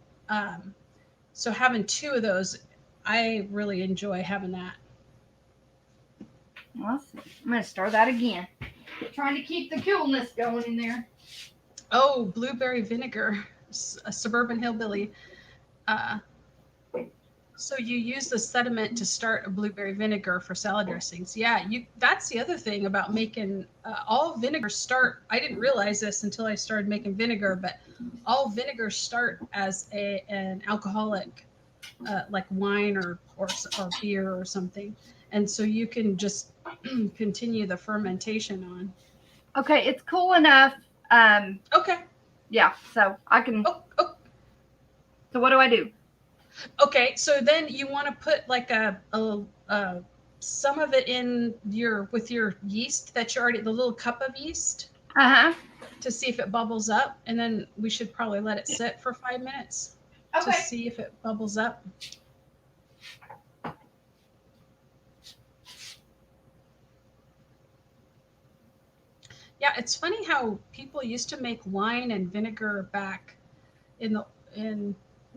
so having 2 of those, I really enjoy having that. I'm going to start that again. Trying to keep the coolness going in there. Oh, blueberry vinegar, a Suburban Hillbilly. So you use the sediment to start a blueberry vinegar for salad dressings. Yeah, that's the other thing about making all vinegars start. I didn't realize this until I started making vinegar, but all vinegars start as an alcoholic, like wine or beer or something. And so you can just continue the fermentation on. Okay, it's cool enough. Okay. Yeah, so I can. Oh. So what do I do? Okay, so then you want to put like some of it in with your yeast that you already, the little cup of yeast, to see if it bubbles up, and then we should probably let it sit for 5 minutes to see if it bubbles up. Yeah, it's funny how people used to make wine and vinegar back in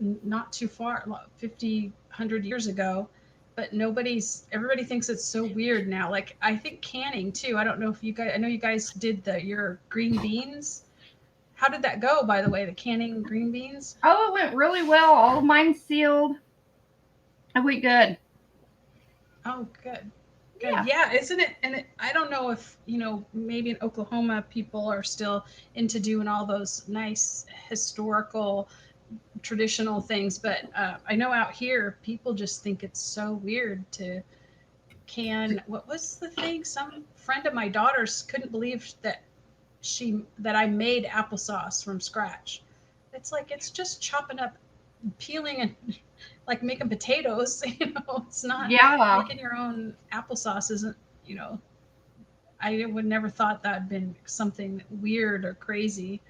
not too far, 50, 100 years ago. But everybody thinks it's so weird now. Like, I think canning too. I don't know if you guys, I know you guys did your green beans. How did that go, by the way, the canning green beans? Oh, it went really well. All of mine sealed. It went good. Oh, good. Good. Yeah. Yeah, isn't it? And I don't know if, maybe in Oklahoma people are still into doing all those nice historical traditional things, but I know out here people just think it's so weird to can. What was the thing? Some friend of my daughter's couldn't believe that I made applesauce from scratch. It's like it's just chopping up, peeling, and like making potatoes. It's not Yeah. making your own applesauce. Isn't you know I would never thought that had been something weird or crazy.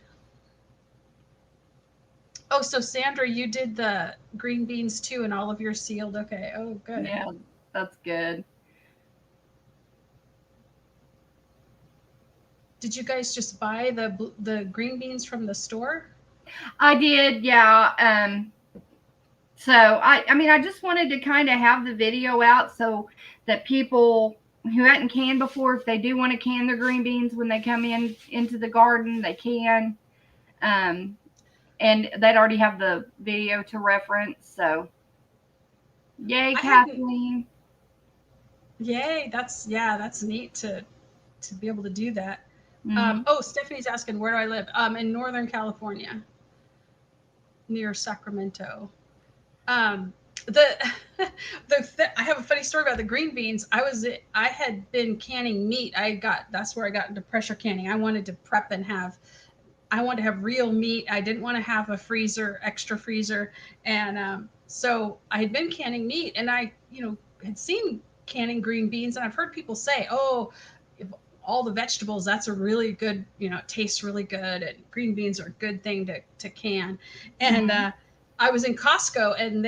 Oh, so Sandra, you did the green beans too, and all of your sealed. Okay. Oh, good. Yeah. That's good. Did you guys just buy the green beans from the store? I did. Yeah. So I mean, I just wanted to kind of have the video out so that people who hadn't canned before, if they do want to can their green beans when they come into the garden, they can. Um, and they'd already have the video to reference. So, yay, I hadn't. Kathleen. Yay! That's neat to be able to do that. Hmm. Oh, Stephanie's asking where do I live? In Northern California, near Sacramento. Um, the I have a funny story about the green beans. I had been canning meat. That's where I got into pressure canning. I wanted to prep and I wanted to have real meat. I didn't want to have a extra freezer, and so I had been canning meat, and I had seen canning green beans, and I've heard people say, "Oh, all the vegetables, that's a really good, it tastes really good, and green beans are a good thing to can." And Hmm. I was in Costco, and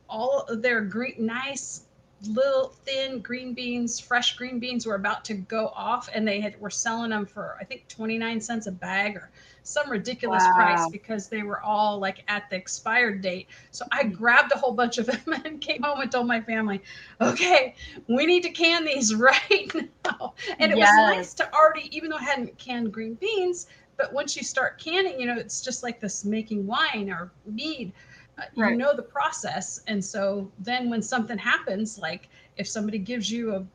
all of their green, nice little thin green beans, fresh green beans were about to go off, and were selling them for I think 29 cents a bag or some ridiculous price Wow. because they were all like at the expired date. So I grabbed a whole bunch of them and came home and told my family, okay, we need to can these right now. And it was Yes. nice to already, even though I hadn't canned green beans, but once you start canning, it's just like this making wine or mead. Right. The process. And so then when something happens, like if somebody gives you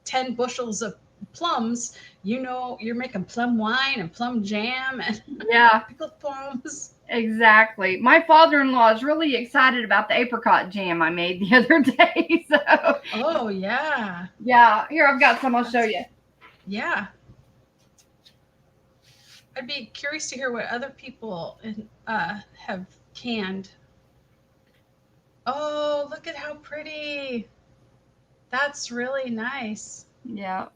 10 bushels of plums, you're making plum wine and plum jam and Yeah. pickled plums. Exactly. My father-in-law is really excited about the apricot jam I made the other day. So, Oh, yeah. yeah, here I've got some. I'll show That's, you. yeah. I'd be curious to hear what other people have canned. Oh, look at how pretty. That's really nice. Yeah.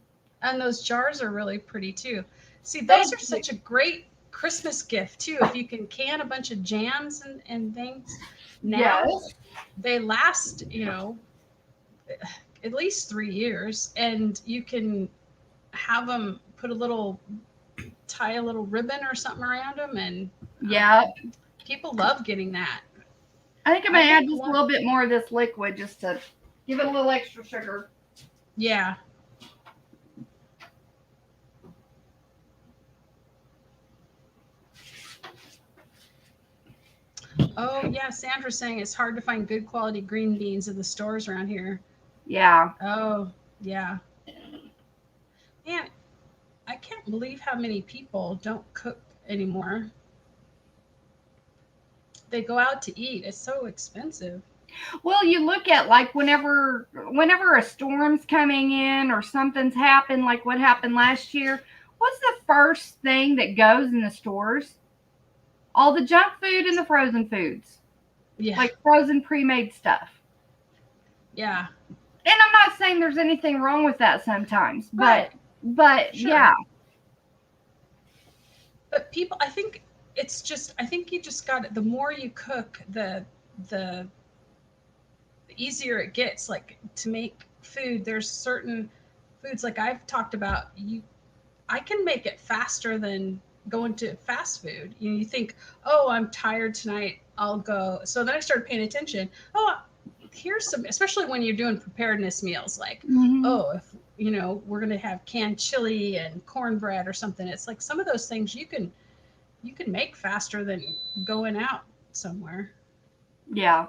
And those jars are really pretty too. See, those Thank are you. such a great Christmas gift too. If you can can a bunch of jams and things now, Yes. they last, at least 3 years, and you can have them tie a little ribbon or something around them, and Yeah. people love getting that. I think I'm I gonna add think just a one, little bit more of this liquid just to give it a little extra sugar. yeah. Oh, yeah. Sandra's saying it's hard to find good quality green beans in the stores around here. Yeah. Oh, yeah. Man, I can't believe how many people don't cook anymore. They go out to eat. It's so expensive. Well, you look at like whenever a storm's coming in or something's happened, like what happened last year, what's the first thing that goes in the stores? All the junk food and the frozen foods, Yeah, like frozen pre-made stuff. yeah. And I'm not saying there's anything wrong with that sometimes, but Right. yeah. Sure. But people, I think you just got it. The more you cook, the easier it gets. Like to make food, there's certain foods like I've talked about. I can make it faster than going to fast food. You think, oh, I'm tired tonight. I'll go. So then I started paying attention. Oh, here's some, especially when you're doing preparedness meals, like, Hmm. oh, if we're gonna have canned chili and cornbread or something. It's like some of those things you can make faster than going out somewhere. Yeah.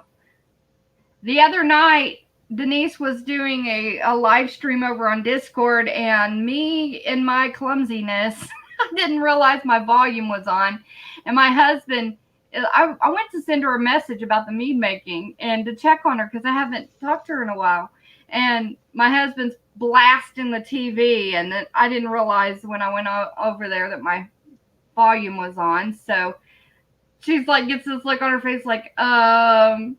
The other night, Denise was doing a live stream over on Discord, and me, in my clumsiness, I didn't realize my volume was on. And my husband, I went to send her a message about the mead making and to check on her because I haven't talked to her in a while. And my husband's blasting the TV, and then I didn't realize when I went over there that my volume was on. So she's like, gets this look on her face, like, Tasha?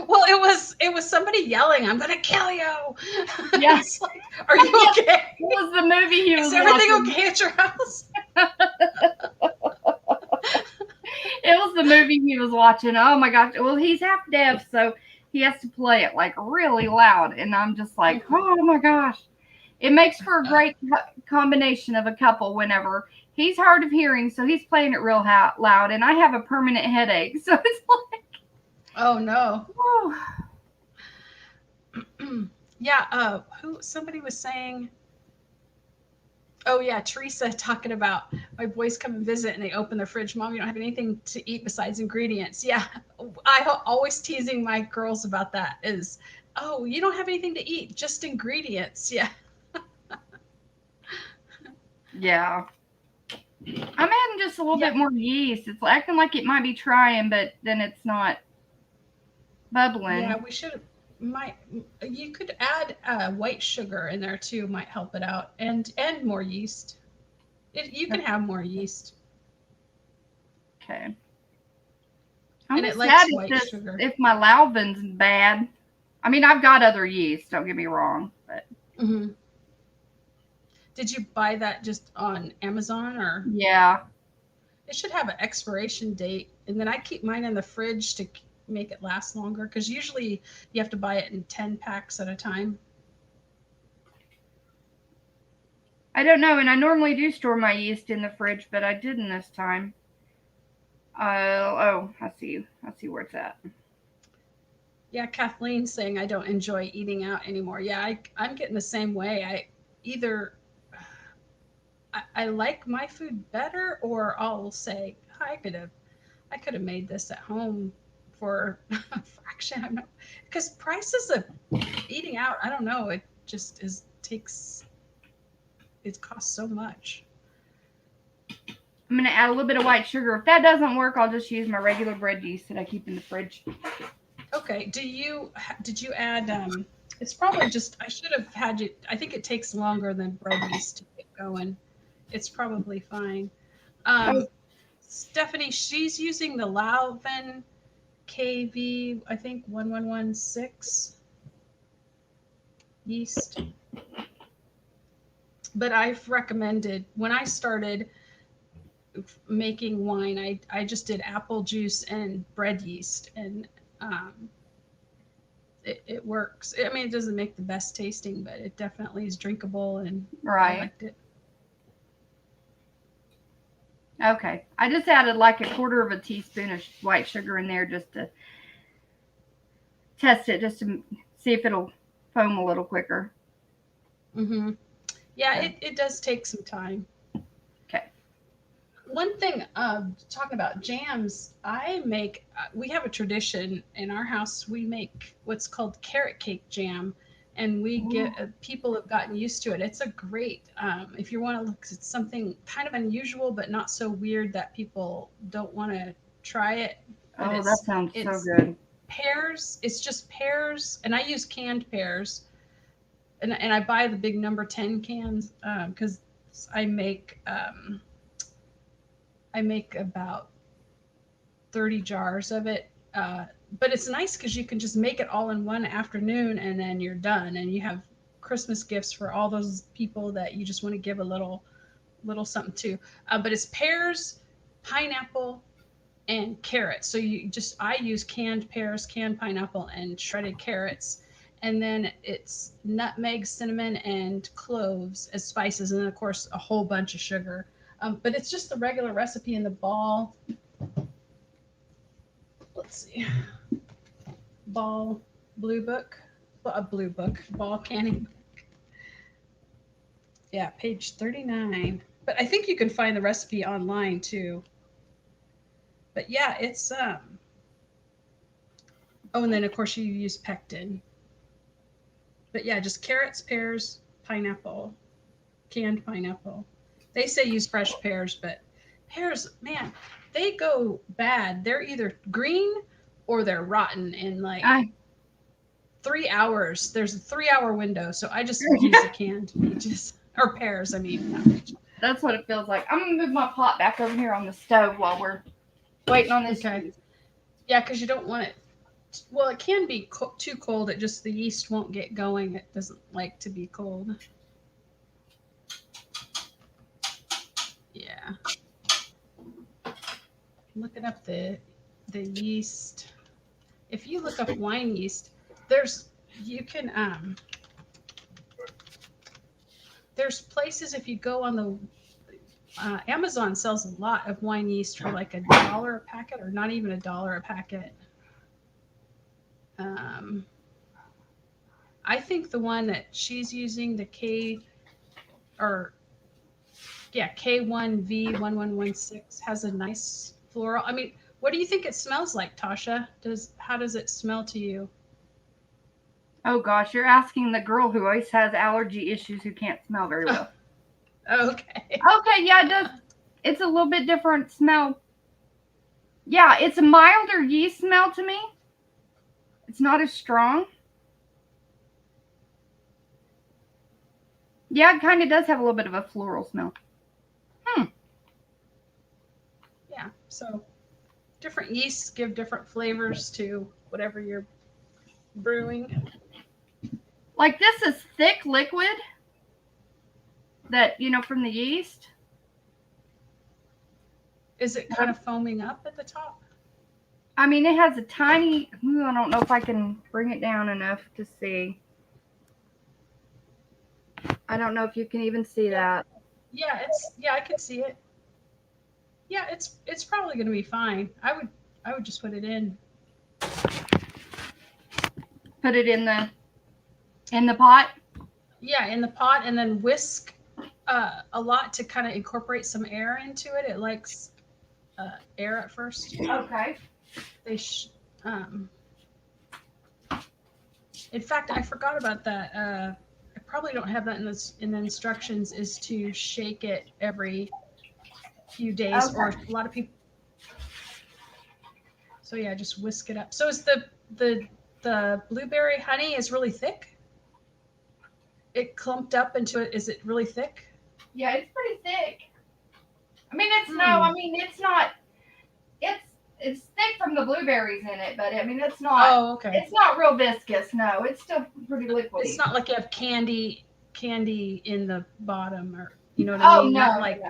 Well, it was somebody yelling, "I'm gonna kill you!" Yeah. It's like, are you Yes, okay? it was the movie he Is was everything watching. okay at your house? It was the movie he was watching. Oh my gosh. Well, he's half deaf, so he has to play it like really loud. And I'm just like, Mhm. oh my gosh. It makes for a great combination of a couple whenever he's hard of hearing, so he's playing it real loud, and I have a permanent headache. So it's like, Oh no. oh, Yeah. Who? Somebody was saying. Oh yeah, Teresa talking about my boys come and visit and they open their fridge. Mom, you don't have anything to eat besides ingredients. Yeah, always teasing my girls about that. Is, oh, you don't have anything to eat, just ingredients. Yeah. yeah. I'm adding just a little Yeah. bit more yeast. It's acting like it might be trying, but then it's not Yeah, bubbling. we should. Might You could add white sugar in there too. Might help it out, and more yeast. You can have more yeast, Okay. I'm and it just sad likes if white this sugar. if my Lauvin's bad. I mean, I've got other yeast. Don't get me wrong, but Hmm. Did you buy that just on Amazon, or yeah, it should have an expiration date? And then I keep mine in the fridge to make it last longer because usually you have to buy it in 10 packs at a time. I don't know. And I normally do store my yeast in the fridge, but I didn't this time. Oh, I see. I see where it's at. Yeah, Kathleen's saying I don't enjoy eating out anymore. Yeah, I'm getting the same way. Either I like my food better, or I'll say I could have made this at home for a fraction. I'm not, because prices of eating out, I don't know, it just is takes it costs so much. I'm gonna add a little bit of white sugar. If that doesn't work, I'll just use my regular bread yeast that I keep in the fridge. Okay, did you add it's probably just I should have had you I think it takes longer than bread yeast to get going. It's probably fine. Oh, Stephanie, she's using the Lauven KV, I think 1116 yeast. But I've recommended when I started making wine, I just did apple juice and bread yeast, and um, it works. I mean, it doesn't make the best tasting, but it definitely is drinkable, and I right. liked it. Okay. I just added like a quarter of a teaspoon of white sugar in there just to test it, just to see if it'll foam a little quicker. Hmm. Yeah, So, it does take some time. okay. One thing, talking about jams, we have a tradition in our house. We make what's called carrot cake jam, and we Ooh. get people have gotten used to it. It's a great, if you want to look, it's something kind of unusual, but not so weird that people don't want to try it. But Oh, that sounds so it's good. pears. It's just pears, and I use canned pears, and I buy the big number 10 cans because I make. I make about 30 jars of it. But it's nice because you can just make it all in one afternoon and then you're done. And you have Christmas gifts for all those people that you just want to give a little something to. But it's pears, pineapple, and carrots. So I use canned pears, canned pineapple, and shredded carrots. And then it's nutmeg, cinnamon, and cloves as spices. And then, of course, a whole bunch of sugar. But it's just the regular recipe in the ball. let's see. Ball blue book. A blue book. Ball canning book. Yeah, page 39. But I think you can find the recipe online too. But yeah, it's oh, and then of course you use pectin. But yeah, just carrots, pears, pineapple, canned pineapple. They say use fresh pears, but pears, man, they go bad. They're either green or they're rotten in like I 3 hours. There's a 3 hour window, so I just use the canned peaches or pears. I mean, not peaches. That's what it feels like. I'm gonna move my pot back over here on the stove while we're waiting on this. Okay. Yeah, because you don't want it. Well, it can be too cold. It just the yeast won't get going. It doesn't like to be cold. Yeah. Looking up the yeast. If you look up wine yeast, there's places if you go on the Amazon sells a lot of wine yeast for like $1 a packet, or not even $1 a packet. I think the one that she's using, the K1V1116, has a nice floral. I mean, what do you think it smells like, Tasha? How does it smell to you? Oh gosh, you're asking the girl who always has allergy issues who can't smell very well. Okay. Okay, yeah, it does. It's a little bit different smell. Yeah, it's a milder yeast smell to me. It's not as strong. Yeah, it kind of does have a little bit of a floral smell. Yeah, so different yeasts give different flavors to whatever you're brewing. Like this is thick liquid that, from the yeast. Is it kind of foaming up at the top? I mean, it has a tiny, I don't know if I can bring it down enough to see. I don't know if you can even see that. Yeah, I can see it. Yeah, it's probably going to be fine. I would just put it in. Put it in the pot? Yeah, in the pot, and then whisk a lot to kind of incorporate some air into it. It likes air at first. Okay. In fact, I forgot about that. I probably don't have that in the instructions, is to shake it every few days, Okay. or a lot of people. So yeah, just whisk it up. So is the blueberry honey is really thick? It clumped up into it. Is it really thick? Yeah, it's pretty thick. I mean, it's not. It's thick from the blueberries in it, but I mean, it's not. Oh, okay. It's not real viscous. No, it's still pretty liquidy. It's not like you have candy in the bottom, or you know what I mean? No, not like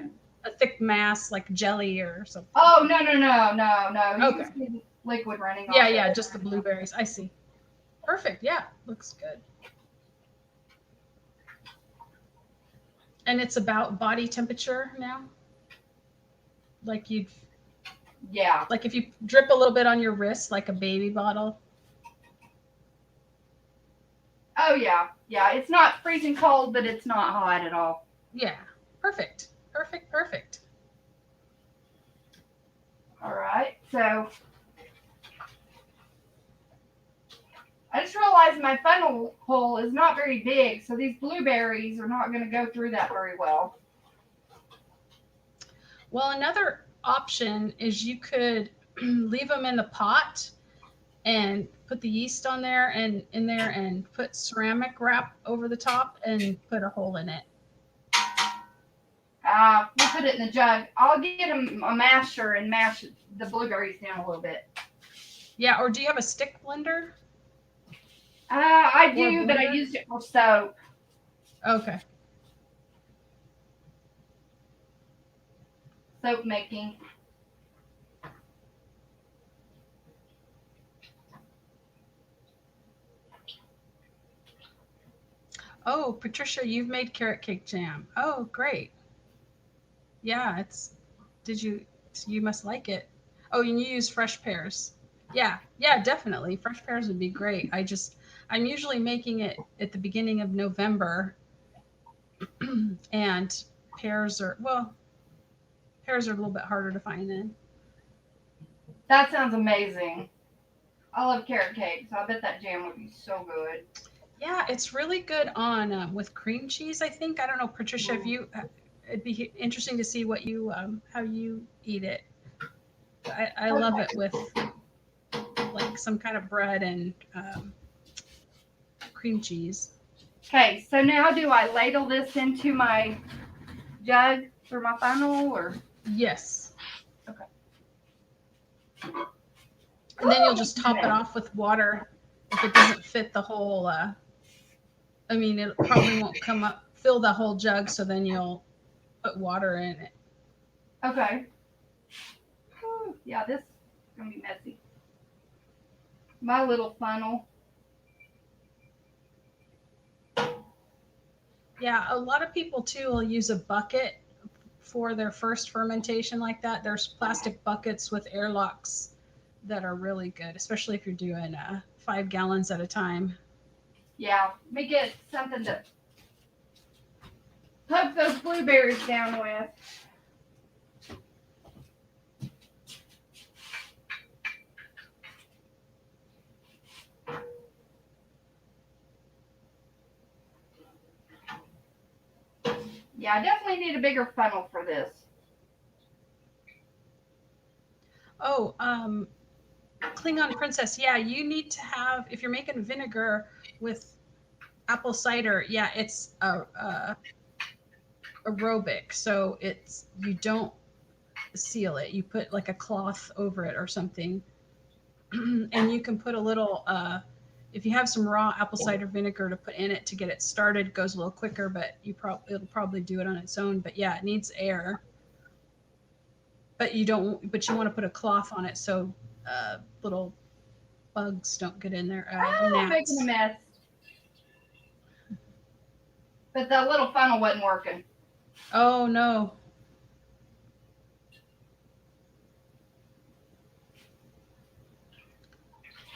a thick mass like jelly or something. Oh no. You Okay. can see liquid running. Yeah, just the blueberries. I see. Perfect. Yeah, looks good. And it's about body temperature now. Yeah. Like if you drip a little bit on your wrist, like a baby bottle. Oh yeah. It's not freezing cold, but it's not hot at all. Yeah. Perfect. All right. So I just realized my funnel hole is not very big, so these blueberries are not going to go through that very well. Well, another option is you could leave them in the pot and put the yeast on there and in there and put ceramic wrap over the top and put a hole in it. We'll put it in the jug. I'll get a masher and mash the blueberries down a little bit. Yeah, or do you have a stick blender? I do, but I used it for soap. Okay. Soap making. Oh, Patricia, you've made carrot cake jam. Oh, great. Yeah, you must like it. Oh, and you use fresh pears. Yeah, definitely. Fresh pears would be great. I'm usually making it at the beginning of November, and pears are, well, pears are a little bit harder to find then. That sounds amazing. I love carrot cake, so I bet that jam would be so good. Yeah, it's really good on with cream cheese, I think. I don't know, Patricia, if you it'd be interesting to see what you how you eat it. I love it Okay. with like some kind of bread and cream cheese. Okay, so now do I ladle this into my jug for my funnel or? Yes. Okay. And then you'll Oh, just top it off with water if it doesn't fit the whole I mean, it probably won't come up fill the whole jug, so then you'll put water in it. okay. Yeah, this is gonna be messy. My little funnel. Yeah, a lot of people too will use a bucket for their first fermentation like that. There's plastic buckets with airlocks that are really good, especially if you're doing 5 gallons at a time. Yeah, let me get something to poke those blueberries down with. Yeah, I definitely need a bigger funnel for this. Oh, Klingon Princess, yeah, you need to have, if you're making vinegar with apple cider, yeah, it's aerobic. So you don't seal it. You put like a cloth over it or something. And you can put a little, if you have some raw apple cider vinegar to put in it to get it started, it goes a little quicker, but it'll probably do it on its own. But yeah, it needs air. But you want to put a cloth on it so little bugs don't get in there, Oh, I'm making a gnats. mess. But the little funnel wasn't working. Oh no.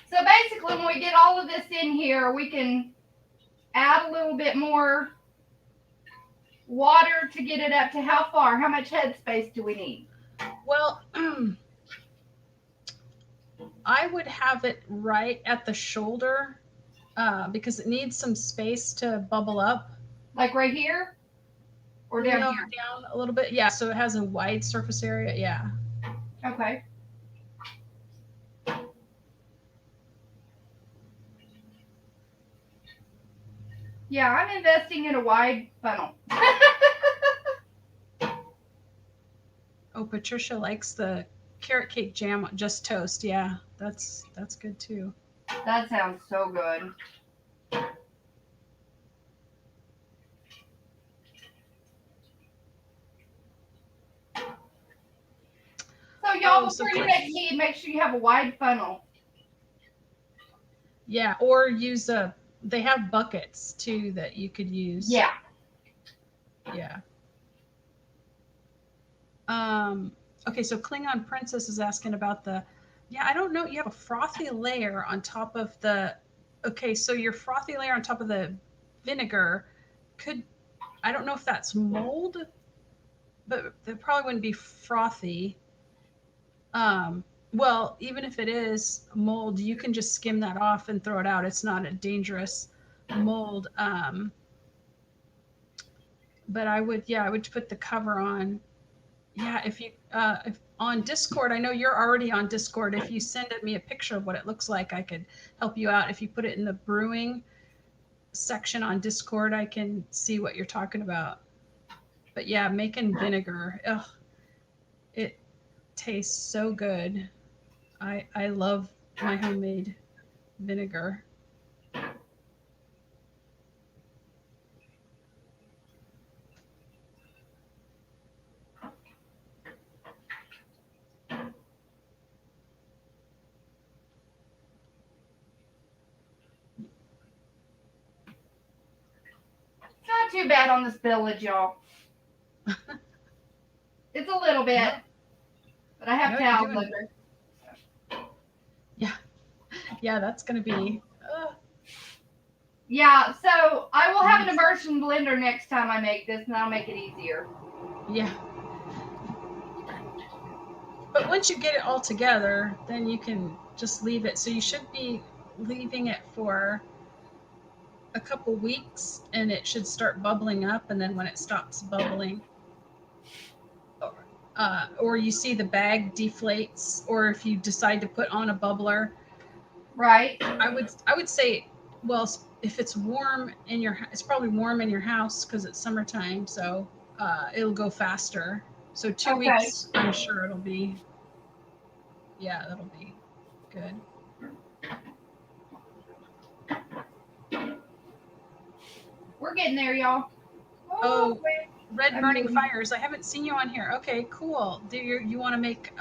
So basically, when we get all of this in here, we can add a little bit more water to get it up to how far? How much headspace do we need? Well, I would have it right at the shoulder because it needs some space to bubble up. Like right here or down No, here? down a little bit. Yeah, so it has a wide surface area. Yeah. Okay. Yeah, I'm investing in a wide funnel. Oh, Patricia likes the carrot cake jam on just toast. Yeah, that's good too. That sounds so good. So Oh, y'all, so before you for make mead, make sure you have a wide funnel. yeah, or use a they have buckets too that you could use. Yeah. Yeah. Okay, so Klingon Princess is asking about the yeah, I don't know. You have a frothy layer on top of the okay, so your frothy layer on top of the vinegar could I don't know if that's mold, but it probably wouldn't be frothy. Um, well, even if it is mold, you can just skim that off and throw it out. It's not a dangerous mold. But I would put the cover on. Yeah, if on Discord, I know you're already on Discord. If you send me a picture of what it looks like, I could help you out. If you put it in the brewing section on Discord, I can see what you're talking about. But yeah, making vinegar, ugh, it tastes so good. I love my homemade vinegar. It's not too bad on this village, y'all. It's a little bit, No, but I have no, you're towels doing under. yeah. Yeah, that's going to be. Yeah, so I will have an immersion blender next time I make this, and that'll make it easier. Yeah. But once you get it all together, then you can just leave it. So you should be leaving it for a couple weeks, and it should start bubbling up. And then when it stops bubbling, or you see the bag deflates, or if you decide to put on a bubbler, Right. I would say, well, if it's warm in your, it's probably warm in your house because it's summertime, so it'll go faster. So 2 weeks, I'm sure it'll be. Yeah, that'll be good. We're getting there, y'all. Oh, red burning fires. I haven't seen you on here. Okay, cool. Do you want to make?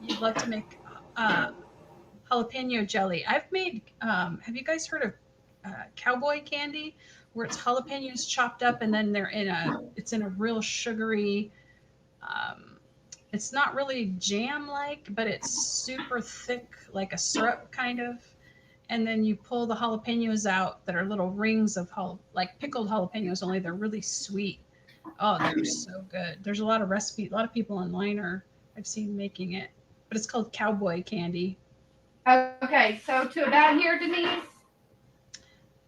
You'd love to make jalapeno jelly. I've made. Have you guys heard of cowboy candy, where it's jalapenos chopped up and then it's in a real sugary. It's not really jam like, but it's super thick, like a syrup kind of. And then you pull the jalapenos out that are little rings of like pickled jalapenos, only they're really sweet. Oh, they're so good. There's a lot of recipes. A lot of people online I've seen making it, but it's called cowboy candy. Okay, so to about here, Denise.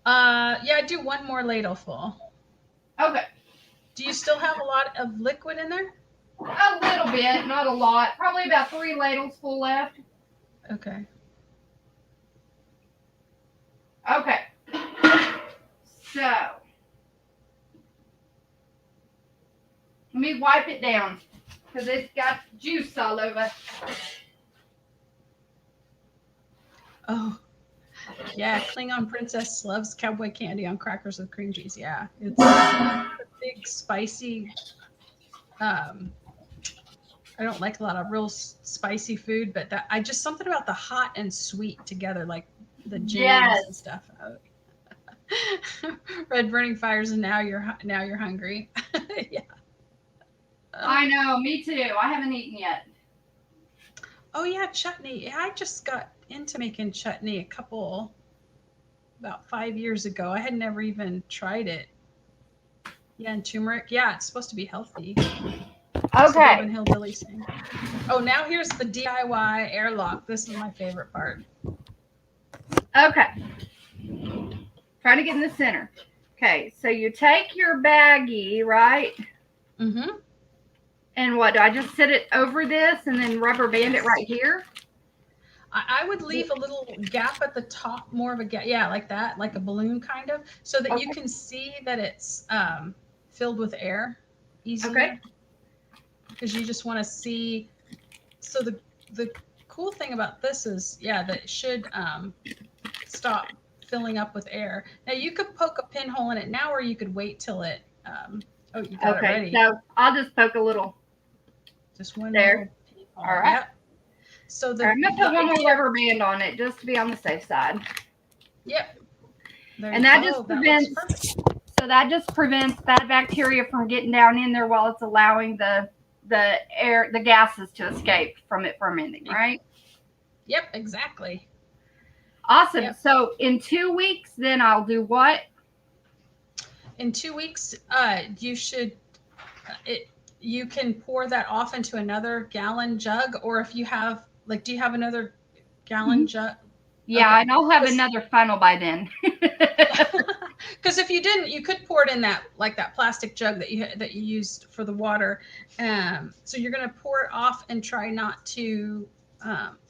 Yeah, do one more ladle full. Okay. Do you still have a lot of liquid in there? A little bit, not a lot. Probably about 3 ladles full left. Okay. Okay. So let me wipe it down because it's got juice all over. Oh, yeah. Klingon Princess loves cowboy candy on crackers with cream cheese. Yeah, it's a big spicy. I don't like a lot of real spicy food, but I just something about the hot and sweet together, like the jams and stuff. Red burning fires, and now you're hungry. Yeah. I know, me too. I haven't eaten yet. Oh yeah, chutney. Yeah, I just got into making chutney about 5 years ago. I had never even tried it. Yeah, and turmeric. Yeah, it's supposed to be healthy. Okay. Suburban Hillbilly thing. Oh, now here's the DIY airlock. This is my favorite part. Okay. Trying to get in the center. Okay, so you take your baggie, right? Mm-hmm. And what, do I just sit it over this and then rubber band it right here? I would leave a little gap at the top, more of a gap. Yeah, like that, like a balloon kind of, so that you can see that it's filled with air easier. Okay. Because you just want to see. So the cool thing about this is, yeah, that it should stop filling up with air. Now you could poke a pinhole in it now, or you could wait till it. Oh, you got it ready. So I'll just poke a little. Just one there. All right. Yep. So I'm gonna put one more rubber band on it just to be on the safe side. Yep. And that just prevents. So that just prevents bad bacteria from getting down in there while it's allowing the air, the gases to escape from it fermenting, right? Yep, exactly. Awesome. Yep. So in 2 weeks, then I'll do what? In 2 weeks, you should you can pour that off into another gallon jug, or if you have, like, do you have another gallon jug? Yeah, okay. And I'll have another funnel by then. Because if you didn't, you could pour it in that plastic jug that you used for the water. So you're gonna pour it off and try not to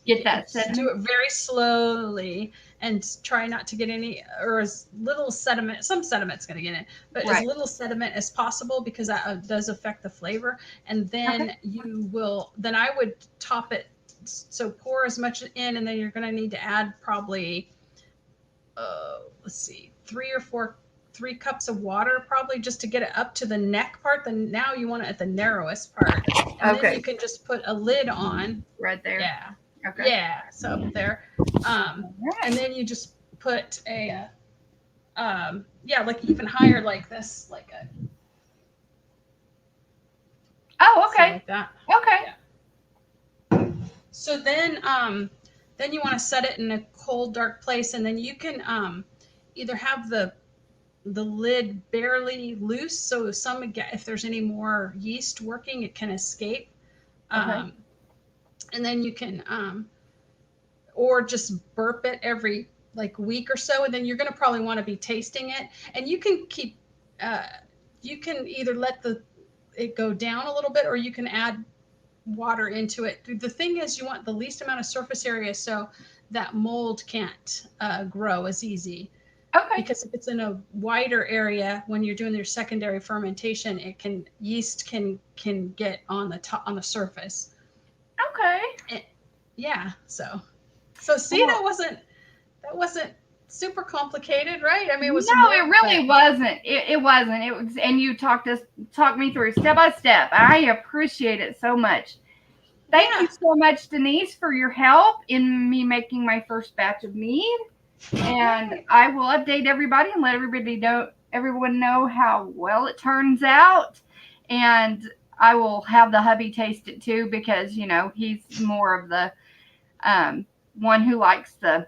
get that sediment. Do it very slowly and try not to get any, or as little sediment. Some sediment's going to get in, but as little sediment as possible, because that does affect the flavor. And then then I would top it. So pour as much in, and then you're going to need to add probably, let's see, 3 cups of water, probably, just to get it up to the neck part. Then now you want it at the narrowest part. And then you can just put a lid on. Right there. Yeah. Okay. Yeah, so up there. And then you just put a, like even higher, like this, like a. Oh, okay. Like that. Okay. Yeah. So then Then you want to set it in a cold, dark place, and then you can either have the lid barely loose, so if there's any more yeast working, it can escape. Okay. Um, and then you can or just burp it every like week or so, and then you're going to probably want to be tasting it. And you can keep you can either let it go down a little bit, or you can add water into it. The thing is, you want the least amount of surface area so that mold can't grow as easy. Okay. Because if it's in a wider area when you're doing your secondary fermentation, yeast can get on the top, on the surface. Okay. Yeah, so see, Well, that wasn't super complicated, right? I mean, it was no, it more, really but wasn't. It wasn't. It was, and you talked me through step by step. I appreciate it so much. Thank yeah. you so much, Denise, for your help in me making my first batch of mead. And Yay. I will update everybody and let everyone know how well it turns out. And I will have the hubby taste it too, because he's more of the one who likes the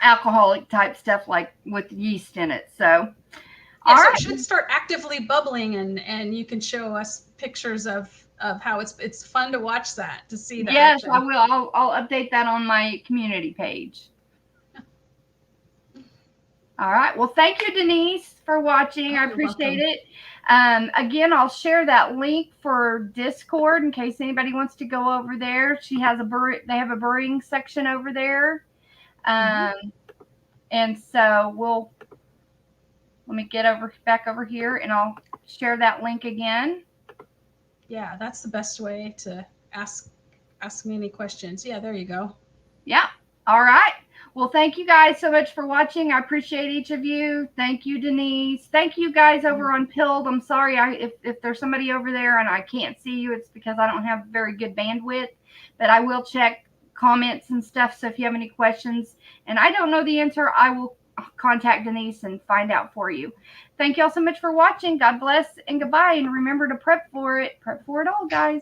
alcoholic type stuff, like with yeast in it. So, Yeah, all so it right. should start actively bubbling, and you can show us pictures of how it's fun to watch that, to see the Yes, I action. will. I'll update that on my community page. All right. Well, thank you, Denise, for watching. Oh, I you're appreciate welcome. it. Again, I'll share that link for Discord in case anybody wants to go over there. They have a brewing section over there. And so let me get back over here, and I'll share that link again. Yeah, that's the best way to ask me any questions. Yeah, there you go. Yeah. All right. Well, thank you guys so much for watching. I appreciate each of you. Thank you, Denise. Thank you guys over on Pilled. I'm sorry if there's somebody over there and I can't see you, it's because I don't have very good bandwidth, but I will check comments and stuff. So if you have any questions and I don't know the answer, I will contact Denise and find out for you. Thank you all so much for watching. God bless and goodbye. And remember to prep for it. Prep for it all, guys.